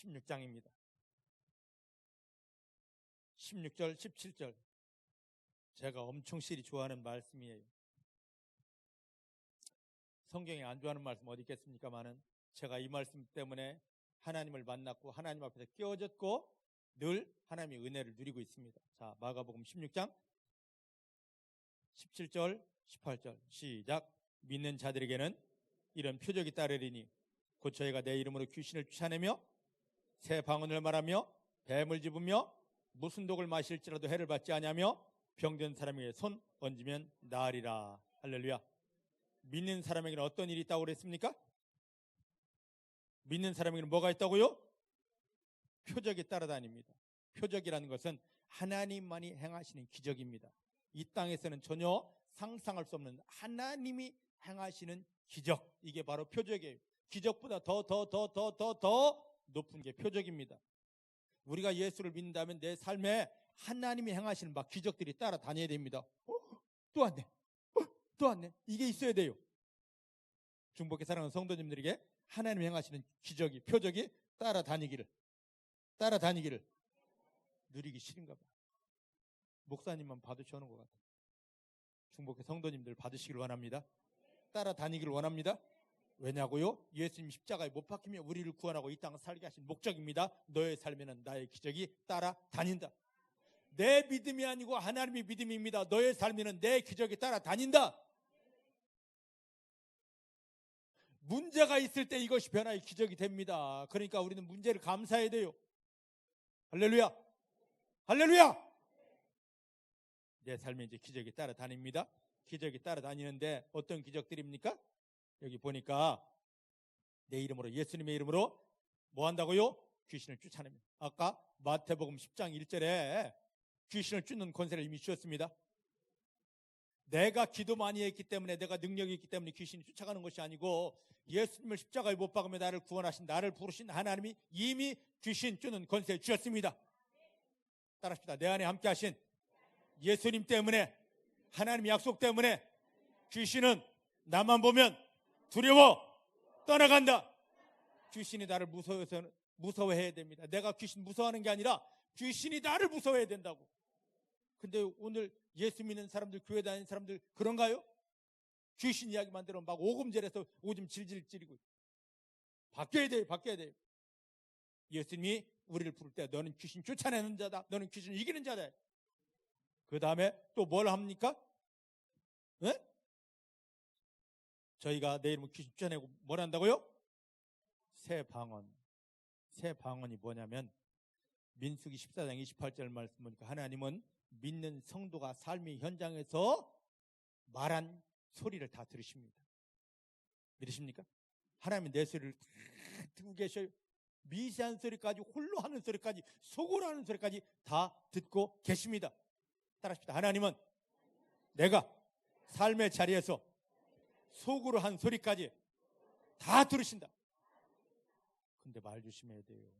16장입니다. 16절, 17절. 제가 엄청 실히 좋아하는 말씀이에요. 성경에 안 좋아하는 말씀 어디 있겠습니까마는 제가 이 말씀 때문에 하나님을 만났고 하나님 앞에서 끼워졌고 늘 하나님의 은혜를 누리고 있습니다. 자, 마가복음 16장 17절, 18절 시작. 믿는 자들에게는 이런 표적이 따르리니 곧 저희가 내 이름으로 귀신을 쫓아내며 새 방언을 말하며 뱀을 집으며 무슨 독을 마실지라도 해를 받지 아니하며 병든 사람에게 손 얹으면 나으리라. 할렐루야. 믿는 사람에게는 어떤 일이 있다고 그랬습니까? 믿는 사람에게는 뭐가 있다고요? 표적이 따라다닙니다. 표적이라는 것은 하나님만이 행하시는 기적입니다. 이 땅에서는 전혀 상상할 수 없는 하나님이 행하시는 기적, 이게 바로 표적이에요. 기적보다 더 높은 게 표적입니다. 우리가 예수를 믿는다면 내 삶에 하나님이 행하시는 막 기적들이 따라다녀야 됩니다. 또 왔네. 또 왔네. 이게 있어야 돼요. 중복의 사랑하는 성도님들에게 하나님이 행하시는 기적이, 표적이 따라다니기를 누리기 싫은가 봐. 목사님만 받으셔는 것 같아요. 중복의 성도님들 받으시길 원합니다. 따라다니기를 원합니다. 왜냐고요? 예수님 십자가에 못 박히며 우리를 구원하고 이 땅을 살게 하신 목적입니다. 너의 삶에는 나의 기적이 따라다닌다. 내 믿음이 아니고 하나님의 믿음입니다. 너의 삶에는 내 기적이 따라다닌다. 문제가 있을 때 이것이 변화의 기적이 됩니다. 그러니까 우리는 문제를 감사해야 돼요. 할렐루야, 할렐루야. 내 삶에 이제 기적이 따라다닙니다. 기적이 따라다니는데 어떤 기적들입니까? 여기 보니까 내 이름으로, 예수님의 이름으로 뭐 한다고요? 귀신을 쫓아냅니다. 아까 마태복음 10장 1절에 귀신을 쫓는 권세를 이미 주셨습니다. 내가 기도 많이 했기 때문에, 내가 능력이 있기 때문에 귀신이 쫓아가는 것이 아니고 예수님을 십자가에 못 박으며 나를 구원하신, 나를 부르신 하나님이 이미 귀신 쫓는 권세를 주셨습니다. 따라합시다. 내 안에 함께 하신 예수님 때문에, 하나님의 약속 때문에 귀신은 나만 보면 두려워 떠나간다. 귀신이 나를 무서워해야 됩니다. 내가 귀신 무서워하는 게 아니라 귀신이 나를 무서워해야 된다고. 근데 오늘 예수 믿는 사람들, 교회 다니는 사람들 그런가요? 귀신 이야기만 들으면 막 오금절에서 오줌 질질 찌르고. 바뀌어야 돼요. 바뀌어야 돼요. 예수님이 우리를 부를 때 너는 귀신 쫓아내는 자다. 너는 귀신을 이기는 자다. 그 다음에 또 뭘 합니까? 네? 저희가 내 이름을 귀신 쫓아내고 뭘 한다고요? 새 방언. 새 방언이 뭐냐면 민수기 14장 28절 말씀 보니까 하나님은 믿는 성도가 삶의 현장에서 말한 소리를 다 들으십니다. 믿으십니까? 하나님은 내 소리를 다 듣고 계셔요. 미세한 소리까지, 홀로 하는 소리까지, 속으로 하는 소리까지 다 듣고 계십니다. 따라합시다. 하나님은 내가 삶의 자리에서 속으로 한 소리까지 다 들으신다. 근데 말 조심해야 돼요.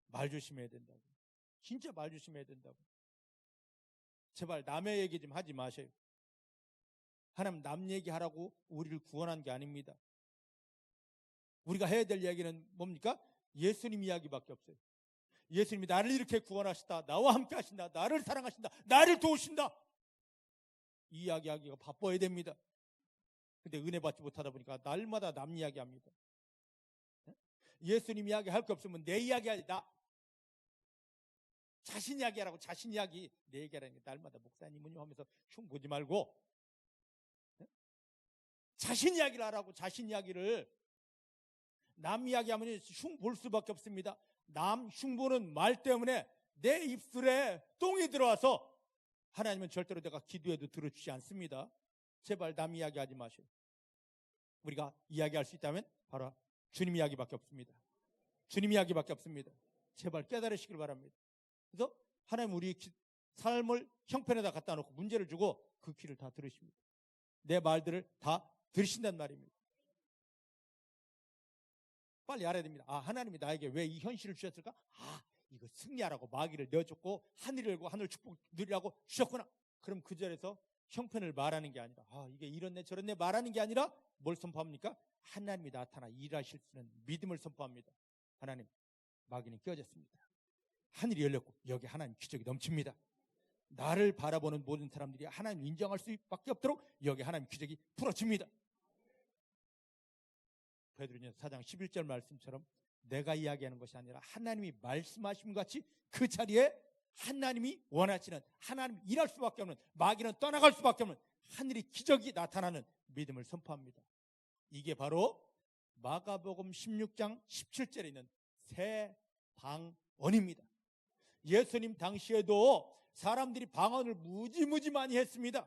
말 조심해야 된다고. 진짜 말 조심해야 된다고. 제발 남의 얘기 좀 하지 마세요. 하나님 남 얘기하라고 우리를 구원한 게 아닙니다. 우리가 해야 될 이야기는 뭡니까? 예수님 이야기밖에 없어요. 예수님이 나를 이렇게 구원하시다. 나와 함께 하신다. 나를 사랑하신다. 나를 도우신다. 이 이야기하기가 바빠야 됩니다. 근데 은혜 받지 못하다 보니까 날마다 남 이야기합니다. 예수님 이야기 할 거 없으면 내 이야기 하지. 나 자신 이야기하라고. 자신 이야기. 내 얘기하라는 게 날마다 목사님은요 하면서 흉 보지 말고 자신 이야기를 하라고. 자신 이야기를. 남 이야기하면 흉 볼 수밖에 없습니다. 남 흉 보는 말 때문에 내 입술에 똥이 들어와서 하나님은 절대로 내가 기도해도 들어주지 않습니다. 제발 남 이야기하지 마세요. 우리가 이야기할 수 있다면 바로 주님 이야기밖에 없습니다. 주님 이야기밖에 없습니다. 제발 깨달으시길 바랍니다. 그래서 하나님 우리 삶을 형편에다 갖다 놓고 문제를 주고 그 귀를 다 들으십니다. 내 말들을 다 들으신단 말입니다. 빨리 알아야 됩니다. 아, 하나님이 나에게 왜 이 현실을 주셨을까? 아, 이거 승리하라고 마귀를 내어줬고 하늘을 열고 하늘 축복 누리라고 주셨구나. 그럼 그 자리에서 형편을 말하는 게 아니라 이게 이렇네 저렇네 말하는 게 아니라 뭘 선포합니까? 하나님이 나타나 일하실 수 있는 믿음을 선포합니다. 하나님, 마귀는 깨어졌습니다. 하늘이 열렸고 여기 하나님 기적이 넘칩니다. 나를 바라보는 모든 사람들이 하나님을 인정할 수밖에 없도록 여기 하나님 기적이 풀어집니다. 베드로전서 4장 11절 말씀처럼 내가 이야기하는 것이 아니라 하나님이 말씀하신 것 같이 그 자리에 하나님이 원하시는, 하나님이 일할 수밖에 없는, 마귀는 떠나갈 수밖에 없는 하늘의 기적이 나타나는 믿음을 선포합니다. 이게 바로 마가복음 16장 17절에 있는 새 방언입니다. 예수님 당시에도 사람들이 방언을 무지무지 많이 했습니다.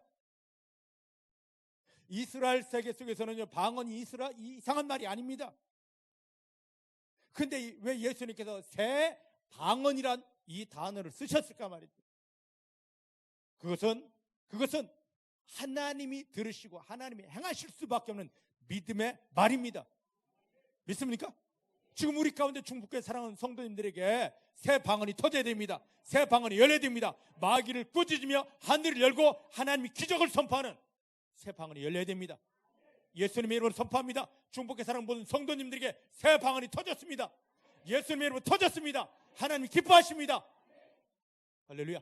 이스라엘 세계 속에서는 방언이 이상한 말이 아닙니다. 근데 왜 예수님께서 새 방언이란 이 단어를 쓰셨을까 말이죠. 그것은 하나님이 들으시고 하나님이 행하실 수밖에 없는 믿음의 말입니다. 믿습니까? 지금 우리 가운데 중북교회 사랑하는 성도님들에게 새 방언이 터져야 됩니다. 새 방언이 열려야 됩니다. 마귀를 꾸짖으며 하늘을 열고 하나님이 기적을 선포하는 새 방언이 열려야 됩니다. 예수님의 이름으로 선포합니다. 중북교회 사랑하는 모든 성도님들에게 새 방언이 터졌습니다. 예수님의 이름으로 터졌습니다. 하나님 기뻐하십니다. 할렐루야.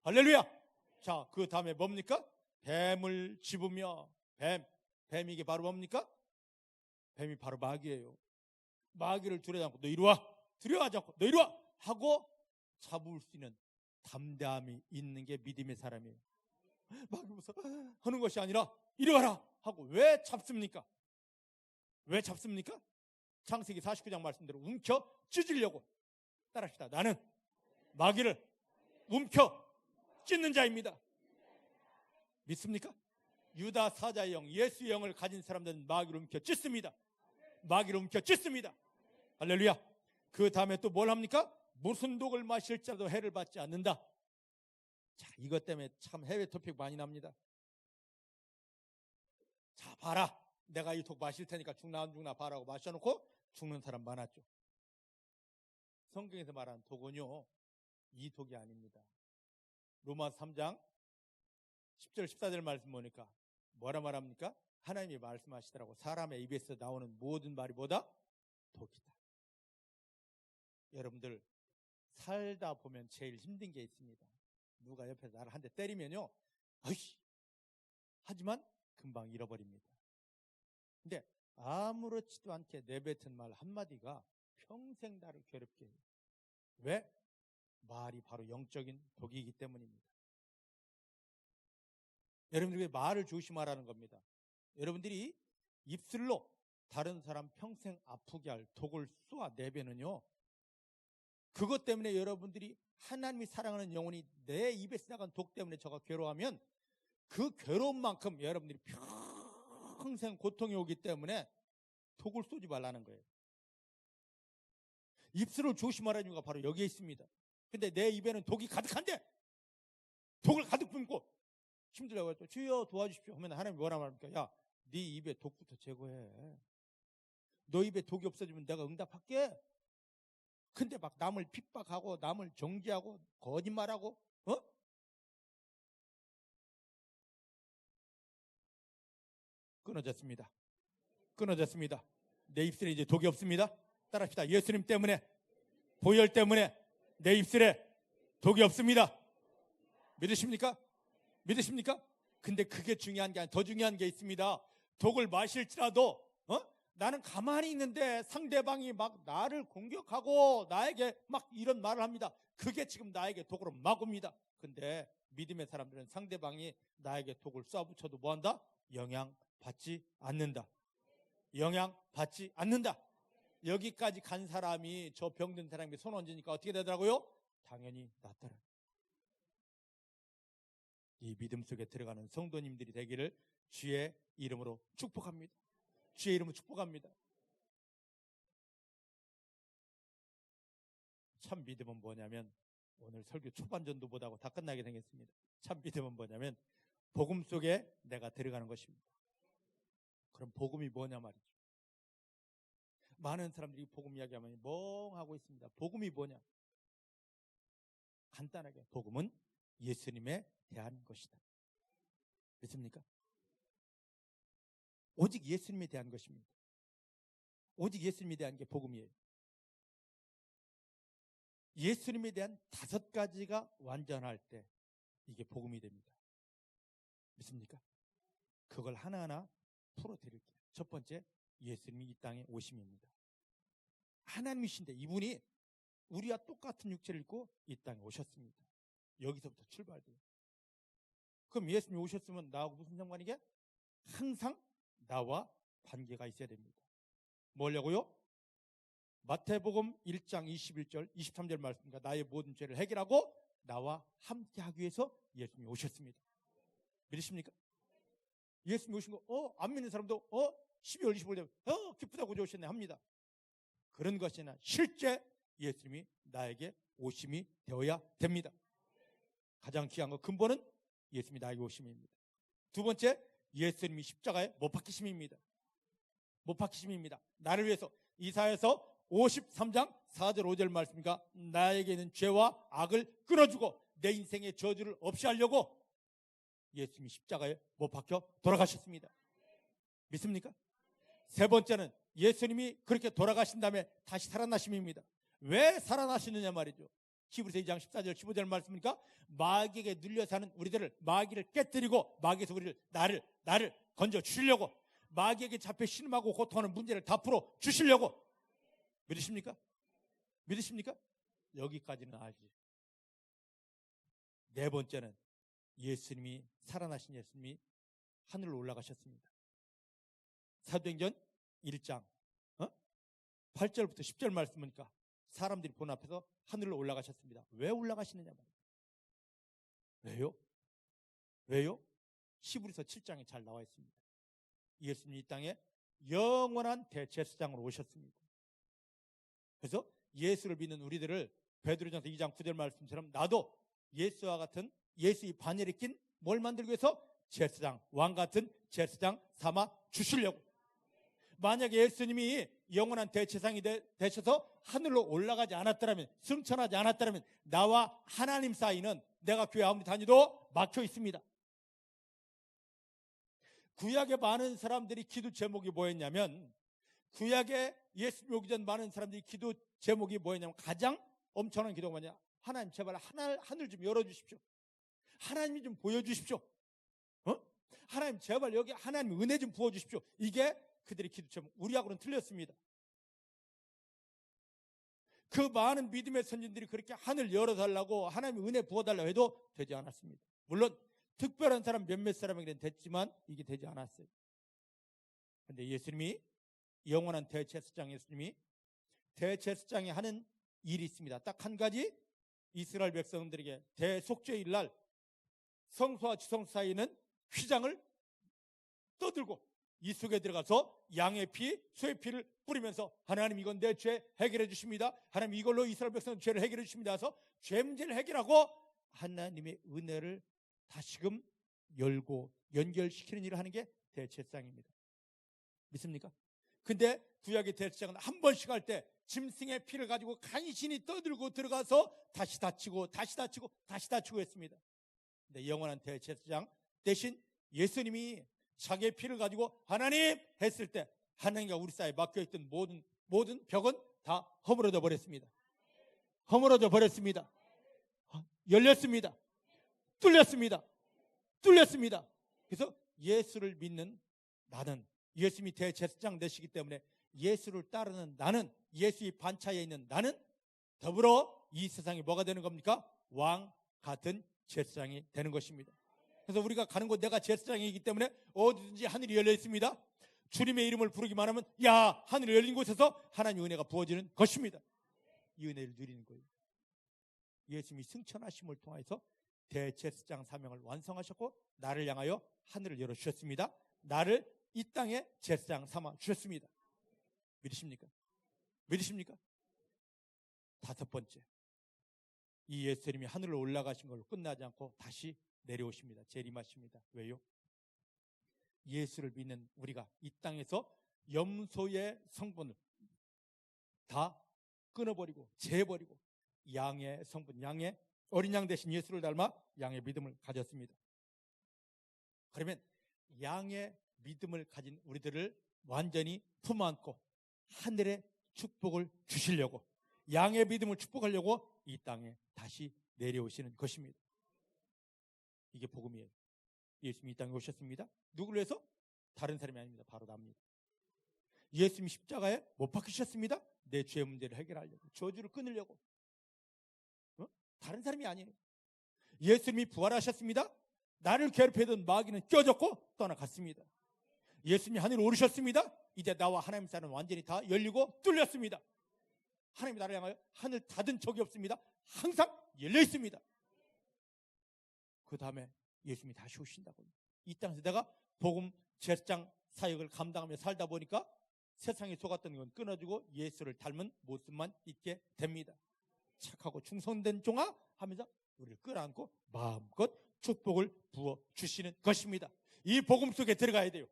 할렐루야. 자, 그 다음에 뭡니까? 뱀을 집으며 뱀 이게 바로 뭡니까? 뱀이 바로 마귀예요. 마귀를 두려워하지 않고 너 이리 와. 두려워하지 않고 너 이리 와 하고 잡을 수 있는 담대함이 있는 게 믿음의 사람이에요. 마귀 무서워 하는 것이 아니라 이리 와라 하고 왜 잡습니까? 왜 잡습니까? 창세기 49장 말씀대로 움켜 찢으려고. 따라합시다. 나는 마귀를 움켜 찢는 자입니다. 믿습니까? 유다 사자의 영, 예수의 영을 가진 사람들은 마귀를 움켜 찢습니다. 마귀를 움켜 찢습니다. 할렐루야. 그 다음에 또 뭘 합니까? 무슨 독을 마실지라도 해를 받지 않는다. 자, 이것 때문에 참 해외 토픽 많이 납니다. 자, 봐라. 내가 이 독 마실 테니까 죽나 안 죽나 봐라고 마셔놓고 죽는 사람 많았죠. 성경에서 말하는 독은요, 이 독이 아닙니다. 로마 3장 10절 14절 말씀 보니까 뭐라 말합니까? 하나님이 말씀하시더라고. 사람의 입에서 나오는 모든 말이 뭐다? 독이다. 여러분들 살다 보면 제일 힘든 게 있습니다. 누가 옆에서 나를 한 대 때리면요, 아이씨! 하지만 금방 잃어버립니다. 근데 아무렇지도 않게 내뱉은 말 한마디가 평생 나를 괴롭게 해요. 왜? 말이 바로 영적인 독이기 때문입니다. 여러분들이 말을 조심하라는 겁니다. 여러분들이 입술로 다른 사람 평생 아프게 할 독을 쏘아내면은요, 그것 때문에 여러분들이 하나님이 사랑하는 영혼이 내 입에서 나간 독 때문에 저가 괴로워하면 그 괴로움만큼 여러분들이 평생 고통이 오기 때문에 독을 쏘지 말라는 거예요. 입술을 조심하라는 이유가 바로 여기에 있습니다. 근데 내 입에는 독이 가득한데 독을 가득 품고 힘들다고 해서 주여 도와주십시오 하면 하나님이 뭐라 말합니까? 야, 네 입에 독부터 제거해. 너 입에 독이 없어지면 내가 응답할게. 근데 막 남을 핍박하고 남을 정죄하고 거짓말하고 끊어졌습니다. 끊어졌습니다. 내 입술에 이제 독이 없습니다. 따라합시다. 예수님 때문에, 보혈 때문에 내 입술에 독이 없습니다. 믿으십니까? 믿으십니까? 근데 그게 중요한 게 아니라 더 중요한 게 있습니다. 독을 마실지라도 나는 가만히 있는데 상대방이 막 나를 공격하고 나에게 막 이런 말을 합니다. 그게 지금 나에게 독으로 막 옵니다. 근데 믿음의 사람들은 상대방이 나에게 독을 쏴붙여도 뭐한다? 영향받지 않는다. 영향받지 않는다. 여기까지 간 사람이, 저 병든 사람이 손 얹으니까 어떻게 되더라고요? 당연히 낫더라. 이 믿음 속에 들어가는 성도님들이 되기를 주의 이름으로 축복합니다. 주의 이름으로 축복합니다. 참 믿음은 뭐냐면, 오늘 설교 초반 전도보다고 다 끝나게 생겼습니다. 참 믿음은 뭐냐면 복음 속에 내가 들어가는 것입니다. 그럼 복음이 뭐냐 말이죠. 많은 사람들이 복음 이야기하면 멍하고 있습니다. 복음이 뭐냐? 간단하게 복음은 예수님에 대한 것이다. 믿습니까? 오직 예수님에 대한 것입니다. 오직 예수님에 대한 게 복음이에요. 예수님에 대한 5가지가 완전할 때 이게 복음이 됩니다. 믿습니까? 그걸 하나하나 풀어드릴게요. 첫 번째, 예수님이 이 땅에 오심입니다. 하나님이신데 이분이 우리와 똑같은 육체를 입고 이 땅에 오셨습니다. 여기서부터 출발돼요. 그럼 예수님이 오셨으면 나하고 무슨 상관이게? 항상 나와 관계가 있어야 됩니다. 뭐냐고요? 마태복음 1장 21절 23절 말씀입니다. 나의 모든 죄를 해결하고 나와 함께하기 위해서 예수님이 오셨습니다. 믿으십니까? 예수님이 오신 거 안 믿는 사람도 12월 25일 되면 기쁘다고 오셨네 합니다. 그런 것이 아니라 실제 예수님이 나에게 오심이 되어야 됩니다. 가장 귀한 거 근본은 예수님이 나에게 오심입니다. 두 번째, 예수님이 십자가에 못 박히심입니다. 못 박히심입니다. 나를 위해서 이사야서 53장 4절 5절 말씀입니다. 나에게 있는 죄와 악을 끊어주고 내 인생의 저주를 없이 하려고 예수님이 십자가에 못 박혀 돌아가셨습니다. 믿습니까? 세 번째는 예수님이 그렇게 돌아가신 다음에 다시 살아나심입니다. 왜 살아나시느냐 말이죠. 히브리서 2장 14절 15절 말씀입니까? 마귀에게 눌려 사는 우리들을, 마귀를 깨뜨리고 마귀에서 나를 건져 주시려고, 마귀에게 잡혀 신음하고 고통하는 문제를 다 풀어 주시려고. 믿으십니까? 믿으십니까? 여기까지는 알지. 네 번째는 예수님이, 살아나신 예수님이 하늘로 올라가셨습니다. 사도행전 1장 8절부터 10절 말씀이니까 사람들이 본 앞에서 하늘로 올라가셨습니다. 왜 올라가시느냐 말이에요. 왜요? 왜요? 히브리서 7장에 잘 나와 있습니다. 예수님이 이 땅에 영원한 대제사장으로 오셨습니다. 그래서 예수를 믿는 우리들을 베드로전서 2장 9절 말씀처럼 나도 예수와 같은 예수의 반열에 낀 뭘 만들기 위해서 제사장, 왕 같은 제사장 삼아 주시려고. 만약에 예수님이 영원한 대제사장이 되셔서 하늘로 올라가지 않았더라면, 승천하지 않았더라면 나와 하나님 사이는, 내가 교회 아무리 다니도 막혀 있습니다. 구약의 많은 사람들이 기도 제목이 뭐였냐면, 구약에 예수님 오기 전 많은 사람들이 기도 제목이 뭐였냐면, 가장 엄청난 기도가 뭐냐? 하나님 제발 하늘 좀 열어주십시오. 하나님이 좀 보여주십시오. 하나님 제발 여기 하나님 은혜 좀 부어주십시오. 이게 그들의 기도처럼 우리하고는 틀렸습니다. 그 많은 믿음의 선진들이 그렇게 하늘 열어달라고 하나님 은혜 부어달라고 해도 되지 않았습니다. 물론 특별한 사람 몇몇 사람에게는 됐지만 이게 되지 않았어요. 그런데 예수님이 영원한 대제사장 예수님이 대제사장이 하는 일이 있습니다. 딱 한 가지, 이스라엘 백성들에게 대속죄일 날 성소와 지성소 사이에는 휘장을 떠들고 이 속에 들어가서 양의 피, 소의 피를 뿌리면서 하나님 이건 내 죄 해결해 주십니다. 하나님 이걸로 이스라엘 백성 죄를 해결해 주십니다. 해서 죄 문제를 해결하고 하나님의 은혜를 다시금 열고 연결시키는 일을 하는 게 대제사장입니다. 믿습니까? 근데 구약의 대제사장은 한 번씩 할 때 짐승의 피를 가지고 간신히 떠들고 들어가서 다시 다치고 다시 다치고 다시 다치고 했습니다. 근데 영원한 대제사장 대신 예수님이 자기의 피를 가지고 하나님 했을 때 하나님과 우리 사이에 막혀있던 모든 벽은 다 허물어져 버렸습니다. 허물어져 버렸습니다. 열렸습니다. 뚫렸습니다. 뚫렸습니다. 그래서 예수를 믿는 나는, 예수님이 대제사장 되시기 때문에 예수를 따르는 나는, 예수의 반차에 있는 나는 더불어 이 세상이 뭐가 되는 겁니까? 왕 같은 제사장이 되는 것입니다. 그래서 우리가 가는 곳 내가 제사장이기 때문에 어디든지 하늘이 열려 있습니다. 주님의 이름을 부르기만 하면 야 하늘이 열린 곳에서 하나님의 은혜가 부어지는 것입니다. 이 은혜를 누리는 거예요. 예수님이 승천하심을 통해서 대제사장 사명을 완성하셨고 나를 향하여 하늘을 열어주셨습니다. 나를 이 땅에 제사장 삼아 주셨습니다. 믿으십니까? 믿으십니까? 다섯 번째, 이 예수님이 하늘로 올라가신 걸로 끝나지 않고 다시 내려오십니다. 재림하십니다. 왜요? 예수를 믿는 우리가 이 땅에서 염소의 성분을 다 끊어버리고 재버리고 양의 성분, 양의 어린 양 대신 예수를 닮아 양의 믿음을 가졌습니다. 그러면 양의 믿음을 가진 우리들을 완전히 품안고 하늘의 축복을 주시려고, 양의 믿음을 축복하려고 이 땅에 다시 내려오시는 것입니다. 이게 복음이에요. 예수님이 이 땅에 오셨습니다. 누구를 위해서? 다른 사람이 아닙니다. 바로 나입니다. 예수님이 십자가에 못 박히셨습니다. 내 죄 문제를 해결하려고, 저주를 끊으려고. 다른 사람이 아니에요. 예수님이 부활하셨습니다. 나를 괴롭히던 마귀는 껴졌고 떠나갔습니다. 예수님이 하늘에 오르셨습니다. 이제 나와 하나님 사이는 완전히 다 열리고 뚫렸습니다. 하나님이 나를 향하여 하늘 닫은 적이 없습니다. 항상 열려 있습니다. 그 다음에 예수님이 다시 오신다고. 이 땅에서 내가 복음 제사장 사역을 감당하며 살다 보니까 세상에 속았던 건 끊어지고 예수를 닮은 모습만 있게 됩니다. 착하고 충성된 종아 하면서 우리를 끌어안고 마음껏 축복을 부어주시는 것입니다. 이 복음 속에 들어가야 돼요.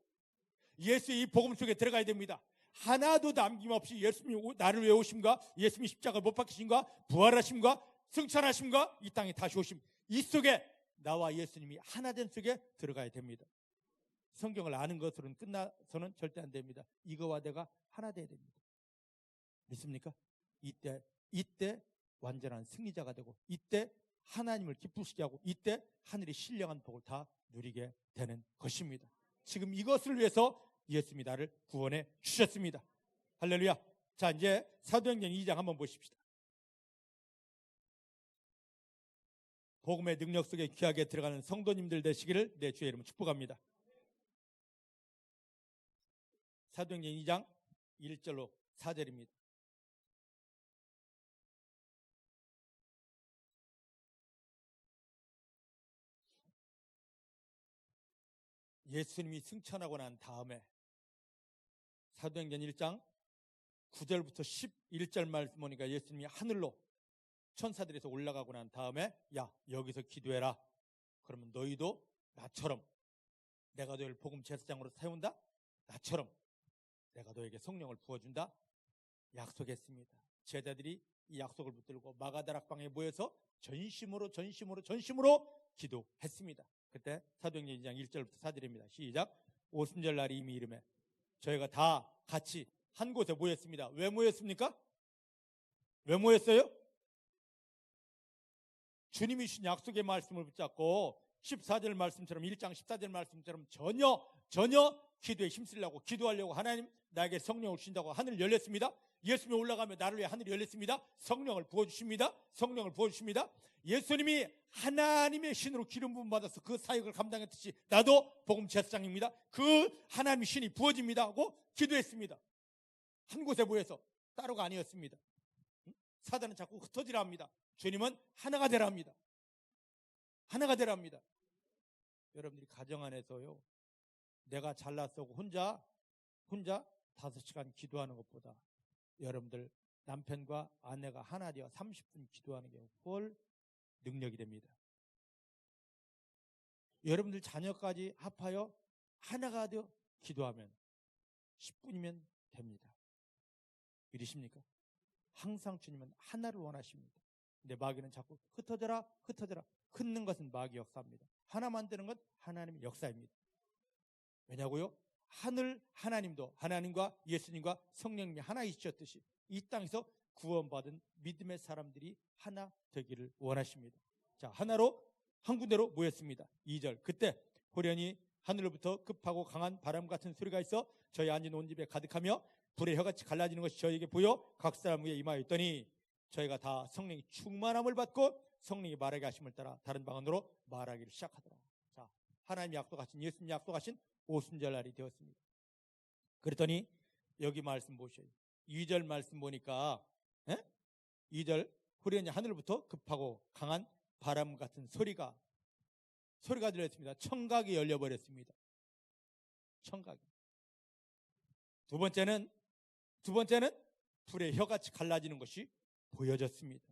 예수의 이 복음 속에 들어가야 됩니다. 하나도 남김없이 예수님이 나를 위해 오심과 예수님이 십자가 못 박히심과 부활하심과 승천하심과 이 땅에 다시 오심, 이 속에 나와 예수님이 하나된 속에 들어가야 됩니다. 성경을 아는 것으로는 끝나서는 절대 안 됩니다. 이거와 내가 하나 돼야 됩니다. 믿습니까? 이때 완전한 승리자가 되고, 이때 하나님을 기쁘시게 하고, 이때 하늘의 신령한 복을 다 누리게 되는 것입니다. 지금 이것을 위해서 예수님이 나를 구원해 주셨습니다. 할렐루야. 자, 이제 사도행전 2장 한번 보십시다. 복음의 능력 속에 귀하게 들어가는 성도님들 되시기를 내 주의 이름으로 축복합니다. 사도행전 2장 1절로 4절입니다. 예수님이 승천하고 난 다음에 사도행전 1장 9절부터 11절 말씀 보니까 예수님이 하늘로 천사들에서 올라가고 난 다음에 야 여기서 기도해라. 그러면 너희도 나처럼 내가 너희를 복음 제사장으로 세운다. 나처럼 내가 너에게 성령을 부어준다. 약속했습니다. 제자들이 이 약속을 붙들고 마가다락방에 모여서 전심으로 기도했습니다. 그때 사도행전 2장 1절부터 4절입니다. 시작. 오순절 날이 이미 이르매 저희가 다 같이 한 곳에 모였습니다. 왜 모였습니까? 왜 모였어요? 주님이 주신 약속의 말씀을 붙잡고 14절 말씀처럼 1장 14절 말씀처럼 전혀 기도에 힘쓰려고 기도하려고 하나님 나에게 성령을 주신다고 하늘 열렸습니다. 예수님이 올라가며 나를 위해 하늘이 열렸습니다. 성령을 부어주십니다. 성령을 부어주십니다. 예수님이 하나님의 신으로 기름 부음 받아서 그 사역을 감당했듯이 나도 복음 제사장입니다. 그 하나님의 신이 부어집니다 하고 기도했습니다. 한 곳에 모여서 따로가 아니었습니다. 사단은 자꾸 흩어지라 합니다. 주님은 하나가 되라 합니다. 하나가 되라 합니다. 여러분들이 가정 안에서요, 내가 잘났어 혼자 5시간 기도하는 것보다 여러분들 남편과 아내가 하나 되어 30분 기도하는 게 훨 능력이 됩니다. 여러분들 자녀까지 합하여 하나가 되어 기도하면 10분이면 됩니다. 믿으십니까? 항상 주님은 하나를 원하십니다. 근데 마귀는 자꾸 흩어져라. 흩는 것은 마귀 역사입니다. 하나 만드는 건 하나님의 역사입니다. 왜냐고요? 하나님도 하나님과 예수님과 성령님이 하나이셨듯이 이 땅에서 구원받은 믿음의 사람들이 하나 되기를 원하십니다. 자, 하나로 한 군데로 모였습니다. 2절 그때 호련히 하늘로부터 급하고 강한 바람 같은 소리가 있어 저희 앉은 온 집에 가득하며 불의 혀같이 갈라지는 것이 저에게 보여 각 사람 위에 임하였더니 저희가 다 성령이 충만함을 받고 성령이 말하게 하심을 따라 다른 방언으로 말하기를 시작하더라. 자, 하나님이 약속하신 예수님이 약속하신 오순절 날이 되었습니다. 그랬더니 여기 말씀 보셔요. 2절 말씀 보니까 2절 호련히 하늘부터 급하고 강한 바람 같은 소리가 들렸습니다. 청각이 열려버렸습니다. 청각이. 두 번째는 불의 혀같이 갈라지는 것이 보여졌습니다.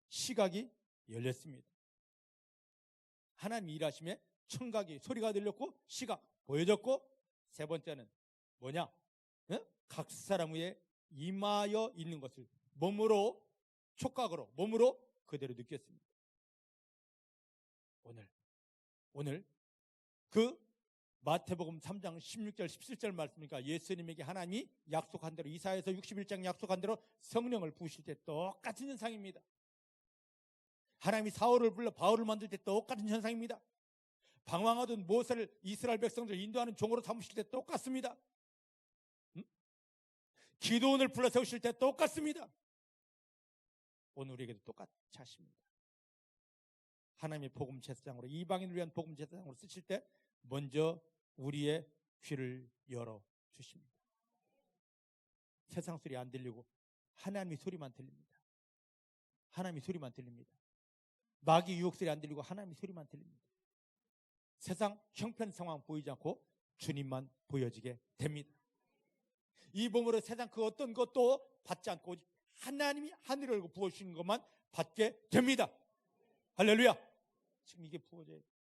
시각이 열렸습니다. 하나님 일하심에 청각이 소리가 들렸고 시각 보여졌고 세 번째는 뭐냐? 각 사람 위에 임하여 있는 것을 촉각으로 몸으로 그대로 느꼈습니다. 오늘 그 마태복음 3장 16절 17절 말씀이니까 예수님에게 하나님이 약속한 대로 이사야서 61장 약속한 대로 성령을 부으실 때 똑같은 현상입니다. 하나님이 사울을 불러 바울을 만들 때 똑같은 현상입니다. 방황하던 모세를 이스라엘 백성들 인도하는 종으로 삼으실 때 똑같습니다. 기도원을 불러 세우실 때 똑같습니다. 오늘 우리에게도 똑같이 하십니다. 하나님의 복음 제사장으로 이방인을 위한 복음 제사장으로 쓰실 때 먼저 우리의 귀를 열어 주십니다. 세상 소리 안 들리고 하나님의 소리만 들립니다. 하나님의 소리만 들립니다. 마귀 유혹 소리 안 들리고 하나님의 소리만 들립니다. 세상 형편 상황 보이지 않고 주님만 보여지게 됩니다. 이 몸으로 세상 그 어떤 것도 받지 않고 오직 하나님이 하늘을 열고 부어주시는 것만 받게 됩니다. 할렐루야. 지금 이게 부어져야 돼요.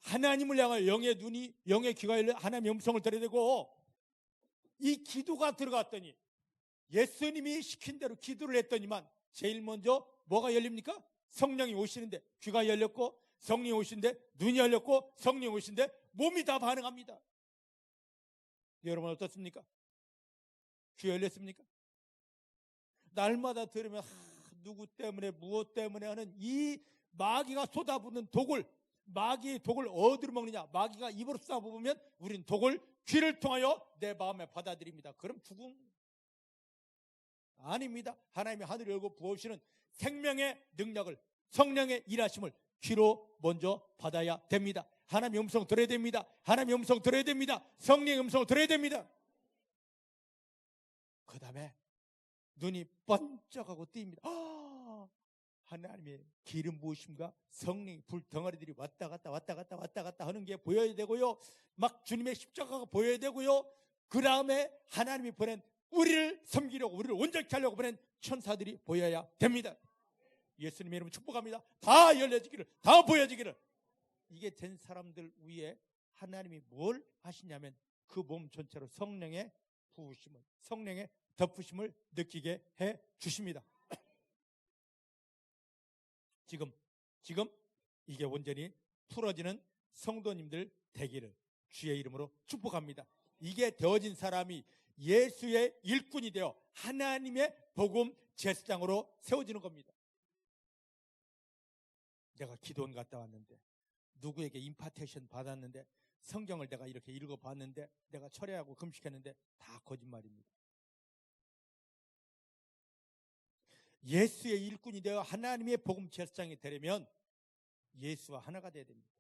하나님을 향하여 영의 눈이 영의 귀가 열려 하나님의 음성을 들어야 되고 이 기도가 들어갔더니 예수님이 시킨 대로 기도를 했더니만 제일 먼저 뭐가 열립니까? 성령이 오시는데 귀가 열렸고 성령이 오시는데 눈이 열렸고 성령이 오시는데 몸이 다 반응합니다. 여러분 어떻습니까? 귀 열렸습니까? 날마다 들으면 누구 때문에 무엇 때문에 하는 이 마귀가 쏟아붓는 독을 마귀의 독을 어디로 먹느냐? 마귀가 입으로 쏟아부으면 우린 독을 귀를 통하여 내 마음에 받아들입니다. 그럼 죽음 아닙니다. 하나님이 하늘을 열고 부어주시는 생명의 능력을 성령의 일하심을 귀로 먼저 받아야 됩니다. 하나님의 음성 들어야 됩니다. 하나님의 음성 들어야 됩니다. 성령의 음성을 들어야 됩니다. 그 다음에 눈이 번쩍하고 띄입니다. 하나님의 기름 부으심과 성령의 불 덩어리들이 왔다 갔다 하는 게 보여야 되고요. 막 주님의 십자가가 보여야 되고요. 그 다음에 하나님이 보낸 우리를 섬기려고 우리를 온전케 하려고 보낸 천사들이 보여야 됩니다. 예수님의 이름으로 축복합니다. 다 열려지기를, 다 보여지기를. 이게 된 사람들 위에 하나님이 뭘 하시냐면 그 몸 전체로 성령의 부으심을, 성령의 덮으심을 느끼게 해 주십니다. 지금 이게 온전히 풀어지는 성도님들 되기를 주의 이름으로 축복합니다. 이게 되어진 사람이 예수의 일꾼이 되어 하나님의 복음 제사장으로 세워지는 겁니다. 내가 기도원 갔다 왔는데, 누구에게 임파테이션 받았는데, 성경을 내가 이렇게 읽어봤는데, 내가 철회하고 금식했는데 다 거짓말입니다. 예수의 일꾼이 되어 하나님의 복음 제사장이 되려면 예수와 하나가 되어야 됩니다.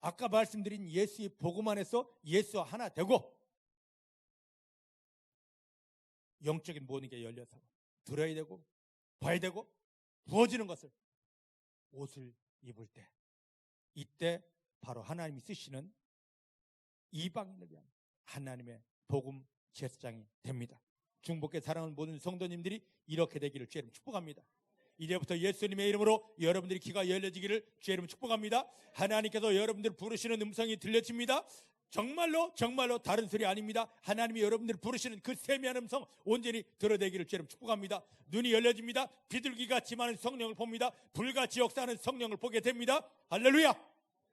아까 말씀드린 예수의 복음 안에서 예수와 하나 되고, 영적인 모든 게 열려서 들어야 되고 봐야 되고 부어지는 것을 옷을 입을 때, 이때 바로 하나님이 쓰시는 이방인을 위한 하나님의 복음 제사장이 됩니다. 중복계 사랑하는 모든 성도님들이 이렇게 되기를 주의 이름으로 축복합니다. 이제부터 예수님의 이름으로 여러분들이 귀가 열려지기를 주의 이름으로 축복합니다. 하나님께서 여러분들을 부르시는 음성이 들려집니다. 정말로 다른 소리 아닙니다. 하나님이 여러분들을 부르시는 그 세미한 음성 온전히 들어대기를 주의 이름으로 축복합니다. 눈이 열려집니다. 비둘기같이 많은 성령을 봅니다. 불같이 역사하는 성령을 보게 됩니다. 할렐루야,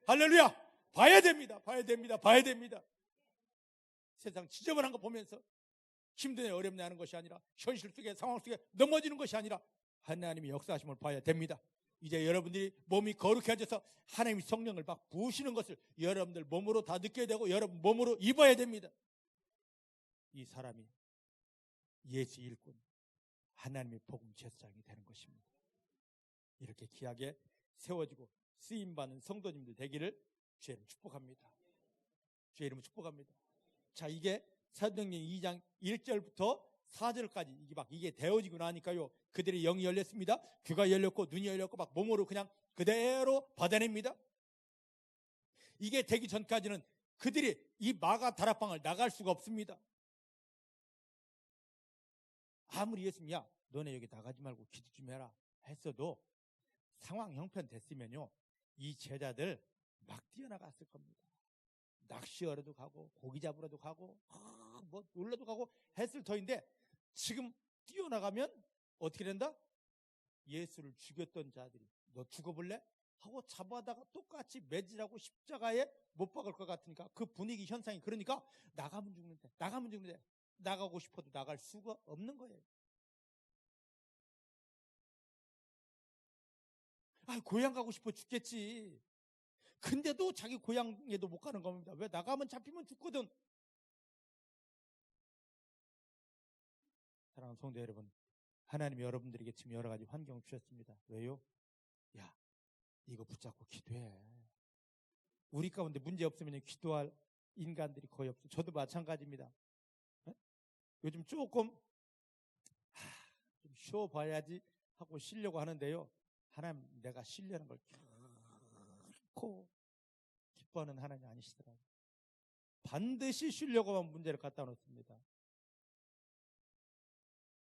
할렐루야. 봐야 됩니다. 세상 지저분한 거 보면서 힘드네 어렵네 하는 것이 아니라, 현실 속에 상황 속에 넘어지는 것이 아니라 하나님이 역사하심을 봐야 됩니다. 이제 여러분들이 몸이 거룩해져서 하나님이 성령을 막 부으시는 것을 여러분들 몸으로 다 느껴야 되고, 여러분 몸으로 입어야 됩니다. 이 사람이 예수 일꾼, 하나님의 복음 제사장이 되는 것입니다. 이렇게 귀하게 세워지고 쓰임받는 성도님들 되기를 주의 이름으로 축복합니다. 주의 이름으로 축복합니다. 자, 이게 사도행전 2장 1절부터 4절까지 이게 되어지고 나니까요, 그들의 영이 열렸습니다. 귀가 열렸고 눈이 열렸고 막 몸으로 그냥 그대로 받아냅니다. 이게 되기 전까지는 그들이 이 마가 다락방을 나갈 수가 없습니다. 아무리 예수님이 야 너네 여기 나가지 말고 기도 좀 해라 했어도 상황 형편 됐으면요, 이 제자들 막 뛰어나갔을 겁니다. 낚시하러도 가고 고기 잡으러도 가고 뭐 놀러도 가고 했을 터인데, 지금 뛰어나가면 어떻게 된다? 예수를 죽였던 자들이 너 죽어볼래? 하고 잡아다가 똑같이 매질하고 십자가에 못 박을 것 같으니까, 그 분위기 현상이 그러니까 나가면 죽는데 나가고 싶어도 나갈 수가 없는 거예요. 고향 가고 싶어 죽겠지. 근데도 자기 고향에도 못 가는 겁니다. 왜? 나가면 잡히면 죽거든. 사랑하는 성도 여러분, 하나님이 여러분들에게 지금 여러 가지 환경을 주셨습니다. 왜요? 야, 이거 붙잡고 기도해. 우리 가운데 문제 없으면 기도할 인간들이 거의 없어요. 저도 마찬가지입니다. 요즘 조금 좀 쉬어봐야지 하고 쉬려고 하는데요, 하나님 내가 쉬려는 걸 결코 기뻐하는 하나님이 아니시더라고요. 반드시 쉬려고 하면 문제를 갖다 놓습니다.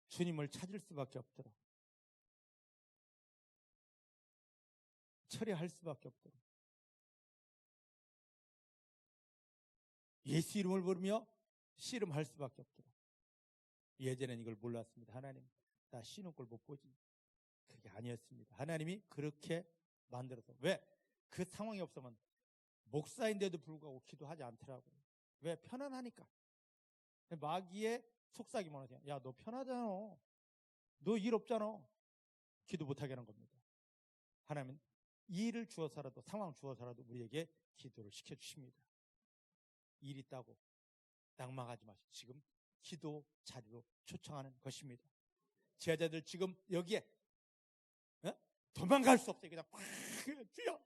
주님을 찾을 수밖에 없도록, 처리할 수밖에 없도록, 예수 이름을 부르며 씨름할 수밖에 없도록. 예전엔 이걸 몰랐습니다. 하나님 나 쉬는 걸 못 보지. 그게 아니었습니다. 하나님이 그렇게 만들어서. 왜? 그 상황이 없으면 목사인데도 불구하고 기도하지 않더라고요. 왜? 편안하니까. 마귀의 속삭이만 하세요. 야, 너 편하잖아. 너 일 없잖아. 기도 못하게 하는 겁니다. 하나님은 일을 주어서라도, 상황 주어서라도 우리에게 기도를 시켜주십니다. 일 있다고 낭망하지 마시고 지금 기도 자리로 초청하는 것입니다. 제자들 지금 여기에 도망갈 수 없어요. 그냥 주여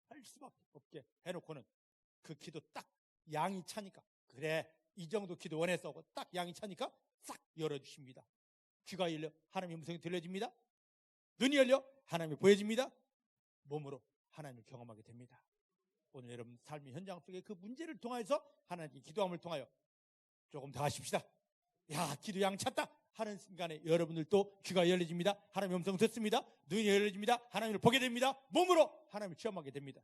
할 수밖에 없게 해놓고는 그 기도 딱 양이 차니까, 그래 이 정도 기도 원해서 하고 딱 양이 차니까 싹 열어주십니다. 귀가 열려 하나님의 음성이 들려집니다. 눈이 열려 하나님이 보여집니다. 몸으로 하나님을 경험하게 됩니다. 오늘 여러분 삶의 현장 속에 그 문제를 통해서 하나님께 기도함을 통하여 조금 더 하십시다. 야, 기도 양 찼다 하는 순간에 여러분들도 귀가 열려집니다. 하나님의 음성 듣습니다. 눈이 열려집니다. 하나님을 보게 됩니다. 몸으로 하나님을 체험하게 됩니다.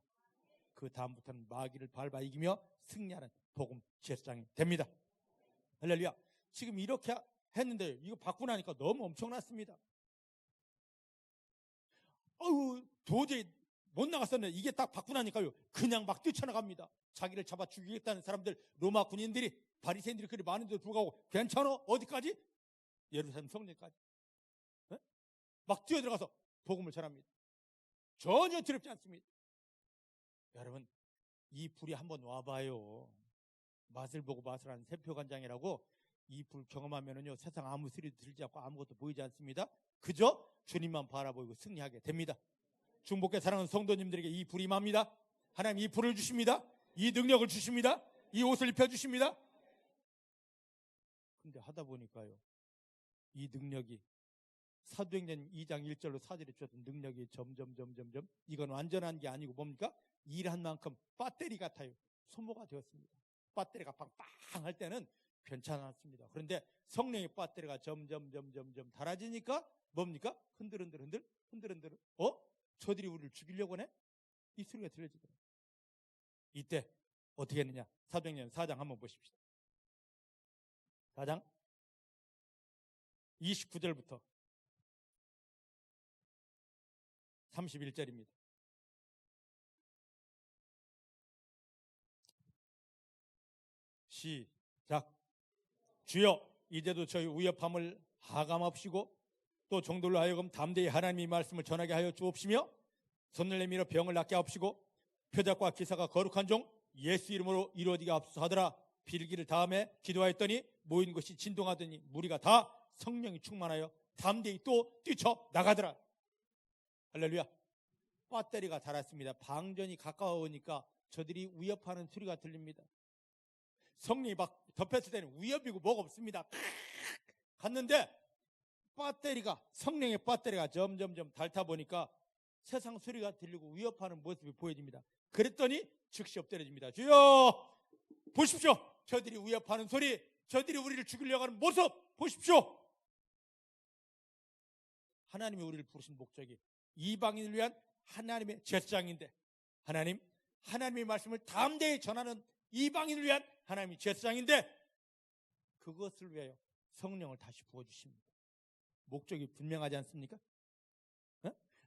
그 다음부터는 마귀를 밟아 이기며 승리하는 복음 제사장이 됩니다. 할렐루야. 지금 이렇게 했는데 이거 받고 나니까 너무 엄청났습니다. 도저히 못 나갔었는데 이게 딱 받고 나니까요, 그냥 막 뛰쳐나갑니다. 자기를 잡아 죽이겠다는 사람들, 로마 군인들이, 바리새인들이 그리 많은데도 불구하고 괜찮아? 어디까지? 예루살렘 성전까지. 막 뛰어들어가서 복음을 전합니다. 전혀 두렵지 않습니다. 여러분, 이 불이 한번 와봐요. 맛을 보고 맛을 하는 세표간장이라고. 이 불 경험하면은요, 세상 아무 소리도 들지 않고 아무것도 보이지 않습니다. 그저 주님만 바라보고 승리하게 됩니다. 중복계 사랑하는 성도님들에게 이 불이 임합니다. 하나님 이 불을 주십니다. 이 능력을 주십니다. 이 옷을 입혀주십니다. 근데 하다 보니까요, 이 능력이 사도행전 2장 1절로 4절에 주었던 능력이 점점 이건 완전한 게 아니고 뭡니까? 일한 만큼 배터리 같아요. 소모가 되었습니다. 배터리가 빵빵 할 때는 괜찮았습니다. 그런데 성령의 배터리가 점점 닳아지니까 뭡니까? 흔들. 저들이 우리를 죽이려고 하네? 이 소리가 들려지더라고요. 이때 어떻게 했느냐? 사도행전 4장 한번 보십시다. 4장 29절부터 31절입니다. 시작. 주여, 이제도 저희 위협함을 하감합시고 또 종들로 하여금 담대히 하나님의 말씀을 전하게 하여 주옵시며 손을 내밀어 병을 낫게 하옵시고 표적과 기사가 거룩한 종 예수 이름으로 이루어지게 하옵소서 하더라. 빌기를 다음에 기도하였더니 모인 곳이 진동하더니 무리가 다 성령이 충만하여 담대히 또 뛰쳐 나가더라. 할렐루야. 배터리가 닳았습니다. 방전이 가까워오니까 저들이 위협하는 소리가 들립니다. 성령이 막 덮였을 때는 위협이고 뭐가 없습니다. 갔는데 배터리가, 성령의 배터리가 점점 닳다 보니까 세상 소리가 들리고 위협하는 모습이 보여집니다. 그랬더니 즉시 엎드려집니다. 주여 보십시오. 저들이 위협하는 소리, 저들이 우리를 죽이려고 하는 모습 보십시오. 하나님이 우리를 부르신 목적이 이방인을 위한 하나님의 제사장인데, 하나님의 말씀을 담대히 전하는 이방인을 위한 하나님의 제사장인데, 그것을 위하여 성령을 다시 부어주십니다. 목적이 분명하지 않습니까?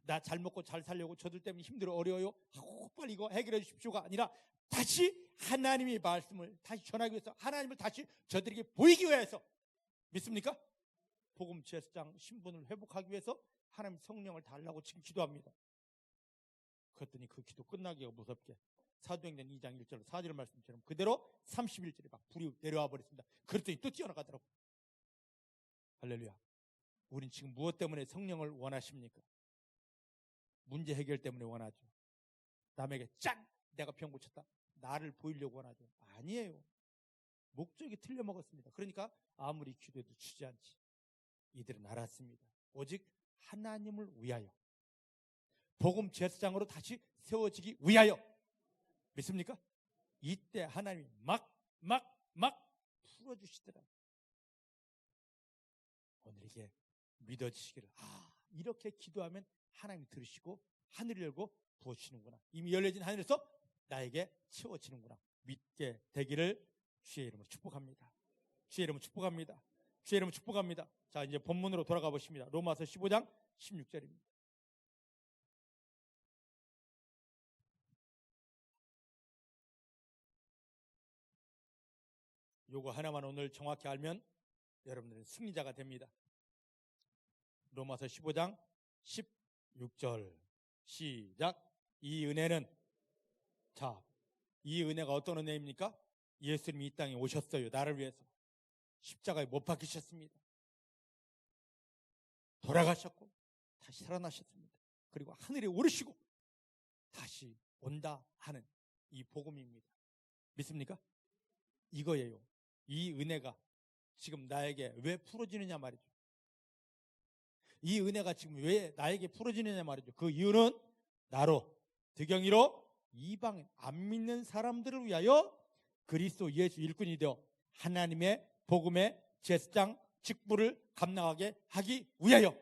나 잘 먹고 잘 살려고 저들 때문에 힘들어 어려워요 하고 빨리 이거 해결해 주십시오가 아니라 다시 하나님의 말씀을 다시 전하기 위해서, 하나님을 다시 저들에게 보이기 위해서, 믿습니까? 복음 제사장 신분을 회복하기 위해서 하나님 성령을 달라고 지금 기도합니다. 그랬더니 그 기도 끝나기가 무섭게 사도행전 2장 1절 4절 말씀처럼 그대로 31절에 막 불이 내려와 버렸습니다. 그랬더니 또 뛰어나가더라고요. 할렐루야. 우린 지금 무엇 때문에 성령을 원하십니까? 문제 해결 때문에 원하죠. 남에게 짠! 내가 병 고쳤다. 나를 보이려고 원하죠. 아니에요. 목적이 틀려먹었습니다. 그러니까 아무리 기도해도 주지 않지. 이들은 알았습니다. 오직 하나님을 위하여, 복음 제사장으로 다시 세워지기 위하여. 믿습니까? 이때 하나님이 막 풀어주시더라. 오늘 이게 믿어지시기를, 이렇게 기도하면 하나님이 들으시고 하늘을 열고 부어주시는구나. 이미 열려진 하늘에서 나에게 채워지는구나. 믿게 되기를 주의 이름으로 축복합니다. 주의 이름으로 축복합니다. 주의 이름으로 축복합니다. 자, 이제 본문으로 돌아가 보십니다. 로마서 15장 16절입니다. 요거 하나만 오늘 정확히 알면 여러분들은 승리자가 됩니다. 로마서 15장 16절 시작. 이 은혜는, 자, 이 은혜가 어떤 은혜입니까? 예수님이 이 땅에 오셨어요. 나를 위해서 십자가에 못 박히셨습니다. 돌아가셨고 다시 살아나셨습니다. 그리고 하늘에 오르시고 다시 온다 하는 이 복음입니다. 믿습니까? 이거예요. 이 은혜가 지금 나에게 왜 풀어지느냐 말이죠. 이 은혜가 지금 왜 나에게 풀어지느냐 말이죠. 그 이유는 나로, 득영이로 이방인 안 믿는 사람들을 위하여 그리스도 예수 일꾼이 되어 하나님의 복음의 제사장 직분을 감당하게 하기 위하여.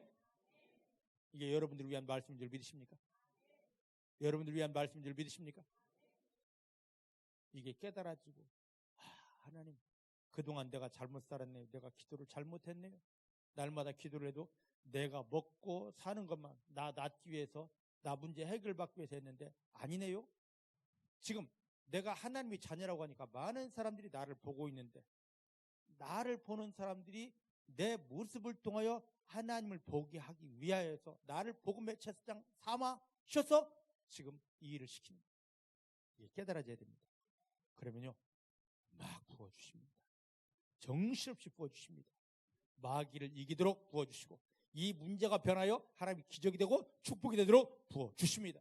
이게 여러분들을 위한 말씀인 줄 믿으십니까? 여러분들을 위한 말씀인 줄 믿으십니까? 이게 깨달아지고, 하나님, 그동안 내가 잘못 살았네요. 내가 기도를 잘못했네요. 날마다 기도를 해도 내가 먹고 사는 것만, 나 낫기 위해서, 나 문제 해결받기 위해서 했는데 아니네요. 지금 내가 하나님의 자녀라고 하니까 많은 사람들이 나를 보고 있는데, 나를 보는 사람들이 내 모습을 통하여 하나님을 보게 하기 위하여서 나를 복음의 제사장 삼아셔서 지금 이 일을 시킵니다. 깨달아져야 됩니다. 그러면요, 막 부어주십니다. 정신없이 부어주십니다. 마귀를 이기도록 부어주시고, 이 문제가 변하여 하나님이 기적이 되고 축복이 되도록 부어주십니다.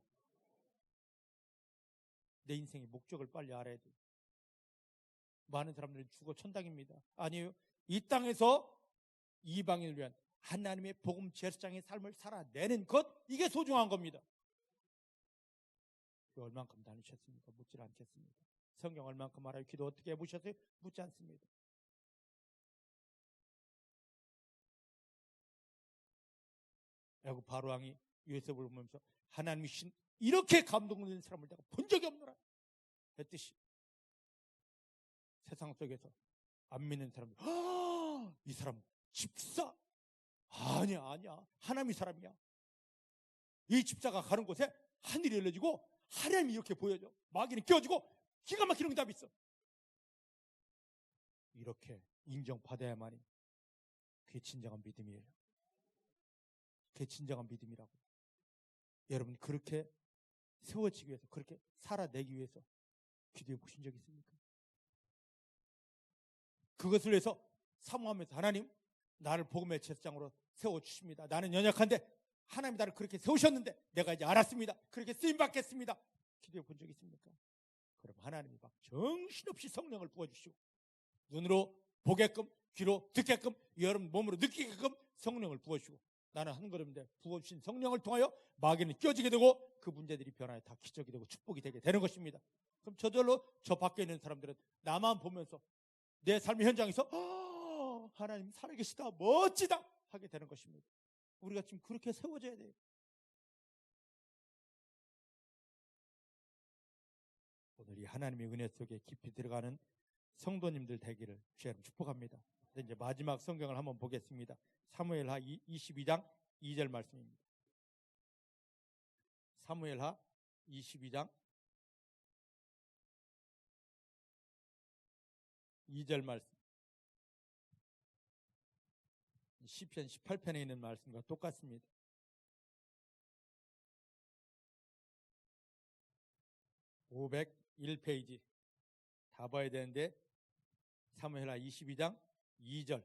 내 인생의 목적을 빨리 알아야 돼요. 많은 사람들은 죽어 천당입니다. 아니에요. 이 땅에서 이방인을 위한 하나님의 복음 제사장의 삶을 살아내는 것, 이게 소중한 겁니다. 얼만큼 다니셨습니까? 묻질 않겠습니다. 성경 얼만큼 알아요? 기도 어떻게 해보셨어요? 묻지 않습니다. 야곱 바로왕이 요셉을 보면서 하나님이신 이렇게 감동되는 사람을 내가 본 적이 없노라 했듯이, 세상 속에서 안 믿는 사람들, 이 사람 집사? 아니야. 하나님이 사람이야. 이 집사가 가는 곳에 하늘이 열려지고 하나님이 이렇게 보여져. 마귀는 깨어지고 기가 막히는 응답이 있어. 이렇게 인정받아야만이 그게 진정한 믿음이에요. 그게 진정한 믿음이라고. 여러분, 그렇게 세워지기 위해서, 그렇게 살아내기 위해서 기도해 보신 적 있습니까? 그것을 위해서 사모하면서, 하나님, 나를 복음의 제사장으로 세워주십니다. 나는 연약한데 하나님이 나를 그렇게 세우셨는데 내가 이제 알았습니다. 그렇게 쓰임받겠습니다. 기도해 본 적 있습니까? 그럼 하나님이 막 정신없이 성령을 부어주시고, 눈으로 보게끔, 귀로 듣게끔, 여러분 몸으로 느끼게끔 성령을 부어주시고, 나는 한 걸음인데 부어주신 성령을 통하여 마귀는 껴지게 되고 그 문제들이 변화해 다 기적이 되고 축복이 되게 되는 것입니다. 그럼 저절로 저 밖에 있는 사람들은 나만 보면서 내 삶의 현장에서 하나님 살아계시다, 멋지다 하게 되는 것입니다. 우리가 지금 그렇게 세워져야 돼요. 오늘 이 하나님의 은혜 속에 깊이 들어가는 성도님들 되기를 주님 축복합니다. 이제 마지막 성경을 한번 보겠습니다. 사무엘하 22장 2절 말씀입니다. 사무엘하 22장 2절 말씀. 시편 18편에 있는 말씀과 똑같습니다. (501페이지) 다 봐야 되는데, 사무엘하 22장 2절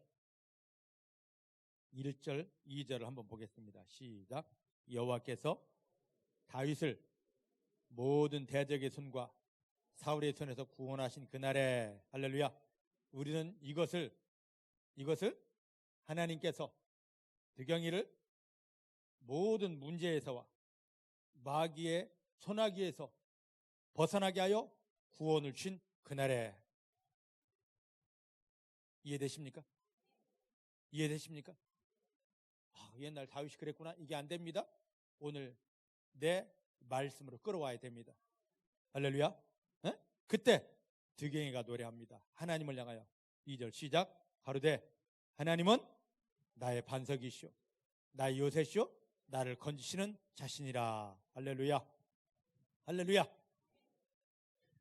1절 2절을 한번 보겠습니다. 시작. 여호와께서 다윗을 모든 대적의 손과 사울의 손에서 구원하신 그날에, 할렐루야, 우리는 이것을 하나님께서 득영이를 모든 문제에서와 마귀의 손아귀에서 벗어나게 하여 구원을 주신 그날에. 이해되십니까? 이해되십니까? 옛날 다윗이 그랬구나. 이게 안 됩니다. 오늘 내 말씀으로 끌어와야 됩니다. 할렐루야. 에? 그때 득영이가 노래합니다. 하나님을 향하여. 2절 시작. 가로되 하나님은 나의 반석이시오, 나의 요새시오, 나를 건지시는 자신이라. 할렐루야. 할렐루야.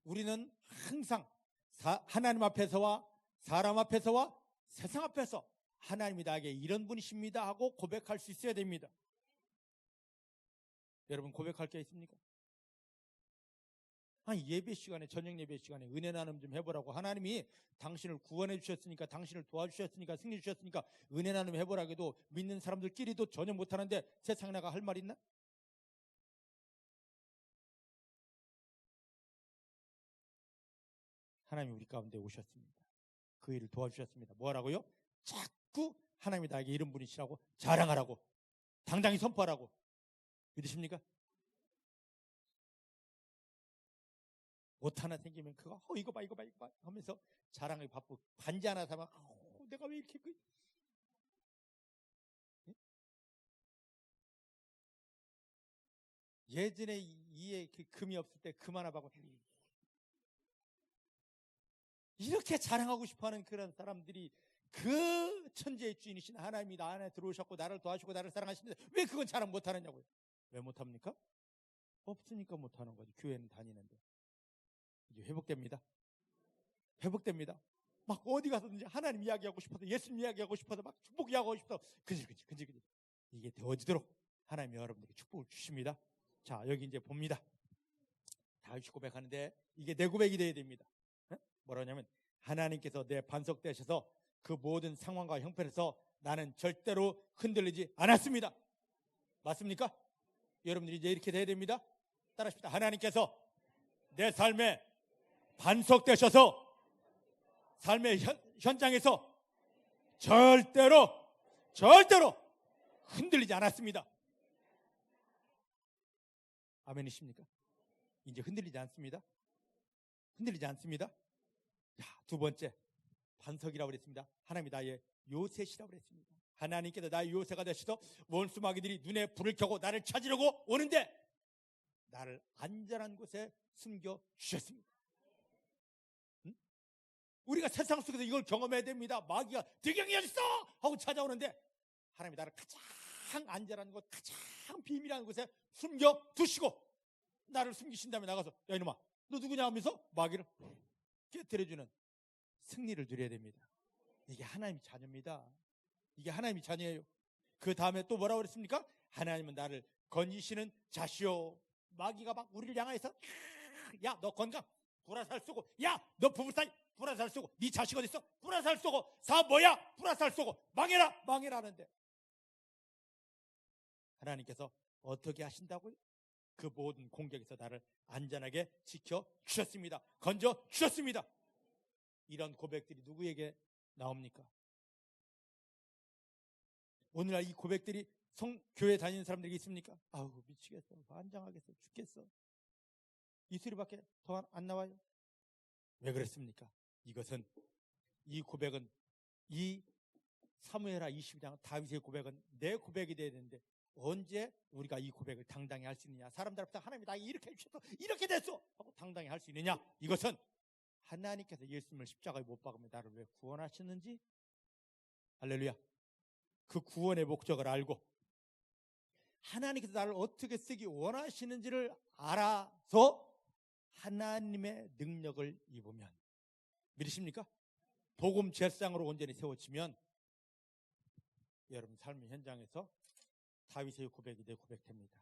우리는 항상 하나님 앞에서와 사람 앞에서와 세상 앞에서 하나님이 나에게 이런 분이십니다 하고 고백할 수 있어야 됩니다. 여러분, 고백할 게 있습니까? 예배 시간에, 저녁 예배 시간에 은혜 나눔 좀 해보라고, 하나님이 당신을 구원해 주셨으니까, 당신을 도와주셨으니까, 승리 주셨으니까 은혜 나눔 해보라고 해도 믿는 사람들끼리도 전혀 못하는데 세상에 나가 할 말 있나? 하나님이 우리 가운데 오셨습니다. 그 일을 도와주셨습니다. 뭐라고요? 자꾸 하나님이 나에게 이런 분이시라고 자랑하라고, 당당히 선포하라고. 믿으십니까? 옷 하나 생기면 그거 이거 봐 하면서 자랑이 바쁘고, 반지 하나 사면 내가 왜 이렇게 예전에 이에 금이 없을 때 금 하나 받고 이렇게 자랑하고 싶어하는 그런 사람들이, 그 천지의 주인이신 하나님이 나 안에 들어오셨고 나를 도와주시고 나를 사랑하시는데 왜 그건 자랑 못하느냐고요. 왜 못합니까? 없으니까 못하는 거지. 교회는 다니는데. 이제 회복됩니다. 회복됩니다. 막 어디 가서든지 하나님 이야기하고 싶어서, 예수님 이야기하고 싶어서, 막 축복 이야기하고 싶어서 근질근질 이게 되어지도록 하나님이 여러분들에게 축복을 주십니다. 자, 여기 이제 봅니다. 다윗이 고백하는데 이게 내 고백이 되어야 됩니다. 뭐라냐면 하나님께서 내 반석 되셔서 그 모든 상황과 형편에서 나는 절대로 흔들리지 않았습니다. 맞습니까? 여러분들이 이제 이렇게 돼야 됩니다. 따라하십시다. 하나님께서 내 삶에 반석 되셔서 삶의 현장에서 절대로 흔들리지 않았습니다. 아멘이십니까? 이제 흔들리지 않습니다. 흔들리지 않습니다. 자, 두 번째 반석이라고 그랬습니다. 하나님이 나의 요새시라고 그랬습니다. 하나님께서 나의 요새가 되셔서 원수 마귀들이 눈에 불을 켜고 나를 찾으려고 오는데 나를 안전한 곳에 숨겨 주셨습니다. 응? 우리가 세상 속에서 이걸 경험해야 됩니다. 마귀가 대경이 어디 있어 하고 찾아오는데 하나님이 나를 가장 안전한 곳, 가장 비밀한 곳에 숨겨 두시고 나를 숨기신 다음에 나가서 야 이놈아 너 누구냐 하면서 마귀를 깨뜨려주는 승리를 누려야 됩니다. 이게 하나님의 자녀입니다. 이게 하나님의 자녀예요. 그 다음에 또 뭐라고 그랬습니까? 하나님은 나를 건지시는 자시오. 마귀가 막 우리를 향해서 야 너 건강 불화살 쏘고, 야 너 부부싸이 불화살 쏘고, 네 자식 어디 있어 불화살 쏘고, 사업 뭐야 불화살 쏘고, 망해라 하는데 하나님께서 어떻게 하신다고요? 그 모든 공격에서 나를 안전하게 지켜 주셨습니다. 건져 주셨습니다. 이런 고백들이 누구에게 나옵니까? 오늘날 이 고백들이 교회 다니는 사람들에게 있습니까? 아우 미치겠어, 환장하겠어, 죽겠어. 이 소리밖에 더 안 나와요. 왜 그랬습니까? 이 고백은 이 사무엘하 22장 다윗의 고백은 내 고백이 돼야 되는데 언제 우리가 이 고백을 당당히 할 수 있느냐? 사람들 앞에서 하나님이 나 이렇게 해주셔서 이렇게 됐어 하고 당당히 할 수 있느냐? 이것은 하나님께서 예수님을 십자가에 못 박으며 나를 왜 구원하셨는지, 할렐루야, 그 구원의 목적을 알고 하나님께서 나를 어떻게 쓰기 원하시는지를 알아서 하나님의 능력을 입으면, 믿으십니까? 복음 제사장으로 온전히 세워지면 여러분 삶의 현장에서 다윗의 고백이 내 고백됩니다.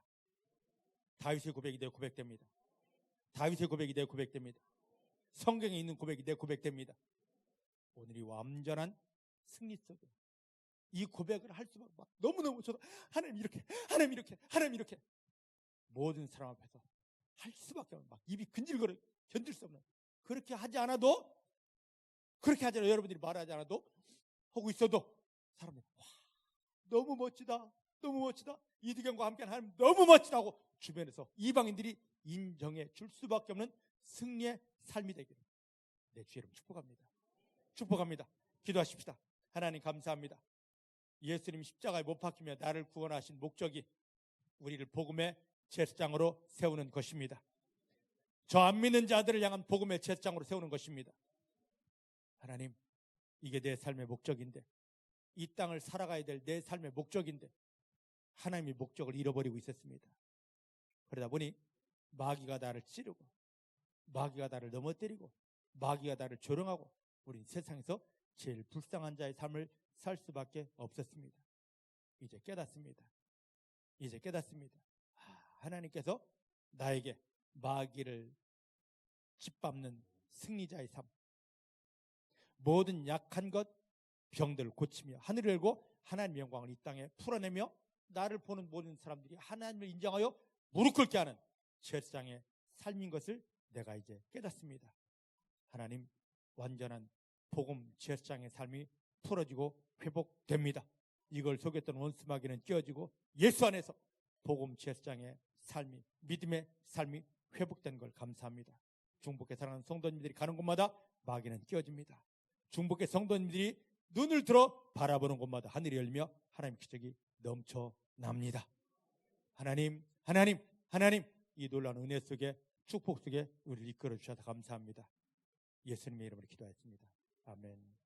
다윗의 고백이 내 고백됩니다. 다윗의 고백이 내 고백됩니다. 성경에 있는 고백이 내 고백됩니다. 오늘이 완전한 승리 속에 이 고백을 할 수밖에, 막 너무너무 저도 하나님 이렇게 모든 사람 앞에서 할 수밖에 없는, 막 입이 근질거려 견딜 수 없는, 그렇게 하지 않아도 여러분들이 말하지 않아도 하고 있어도 사람들이 와 너무 멋지다 이두경과 함께하는 하나님 너무 멋지다고 주변에서 이방인들이 인정해 줄 수밖에 없는 승리의 삶이 되기를 내 주 이름 축복합니다. 기도하십시다. 하나님 감사합니다. 예수님 십자가에 못 박히며 나를 구원하신 목적이 우리를 복음의 제사장으로 세우는 것입니다. 저 안 믿는 자들을 향한 복음의 제사장으로 세우는 것입니다. 하나님, 이게 내 삶의 목적인데, 이 땅을 살아가야 될 내 삶의 목적인데 하나님의 목적을 잃어버리고 있었습니다. 그러다 보니 마귀가 나를 찌르고, 마귀가 나를 넘어뜨리고, 마귀가 나를 조롱하고 우린 세상에서 제일 불쌍한 자의 삶을 살 수밖에 없었습니다. 이제 깨닫습니다. 하나님께서 나에게 마귀를 짓밟는 승리자의 삶, 모든 약한 것, 병들을 고치며 하늘을 열고 하나님의 영광을 이 땅에 풀어내며 나를 보는 모든 사람들이 하나님을 인정하여 무릎 꿇게 하는 제사장의 삶인 것을 내가 이제 깨닫습니다. 하나님, 완전한 복음 제사장의 삶이 풀어지고 회복됩니다. 이걸 속였던 원수 마귀는 깨어지고 예수 안에서 복음 제사장의 삶이, 믿음의 삶이 회복된 걸 감사합니다. 중복에 사랑하는 성도님들이 가는 곳마다 마귀는 깨어집니다. 중복의 성도님들이 눈을 들어 바라보는 곳마다 하늘이 열리며 하나님 기적이 넘쳐납니다. 하나님, 이 놀라운 은혜 속에, 축복 속에 우리를 이끌어 주셔서 감사합니다. 예수님의 이름으로 기도하였습니다. 아멘.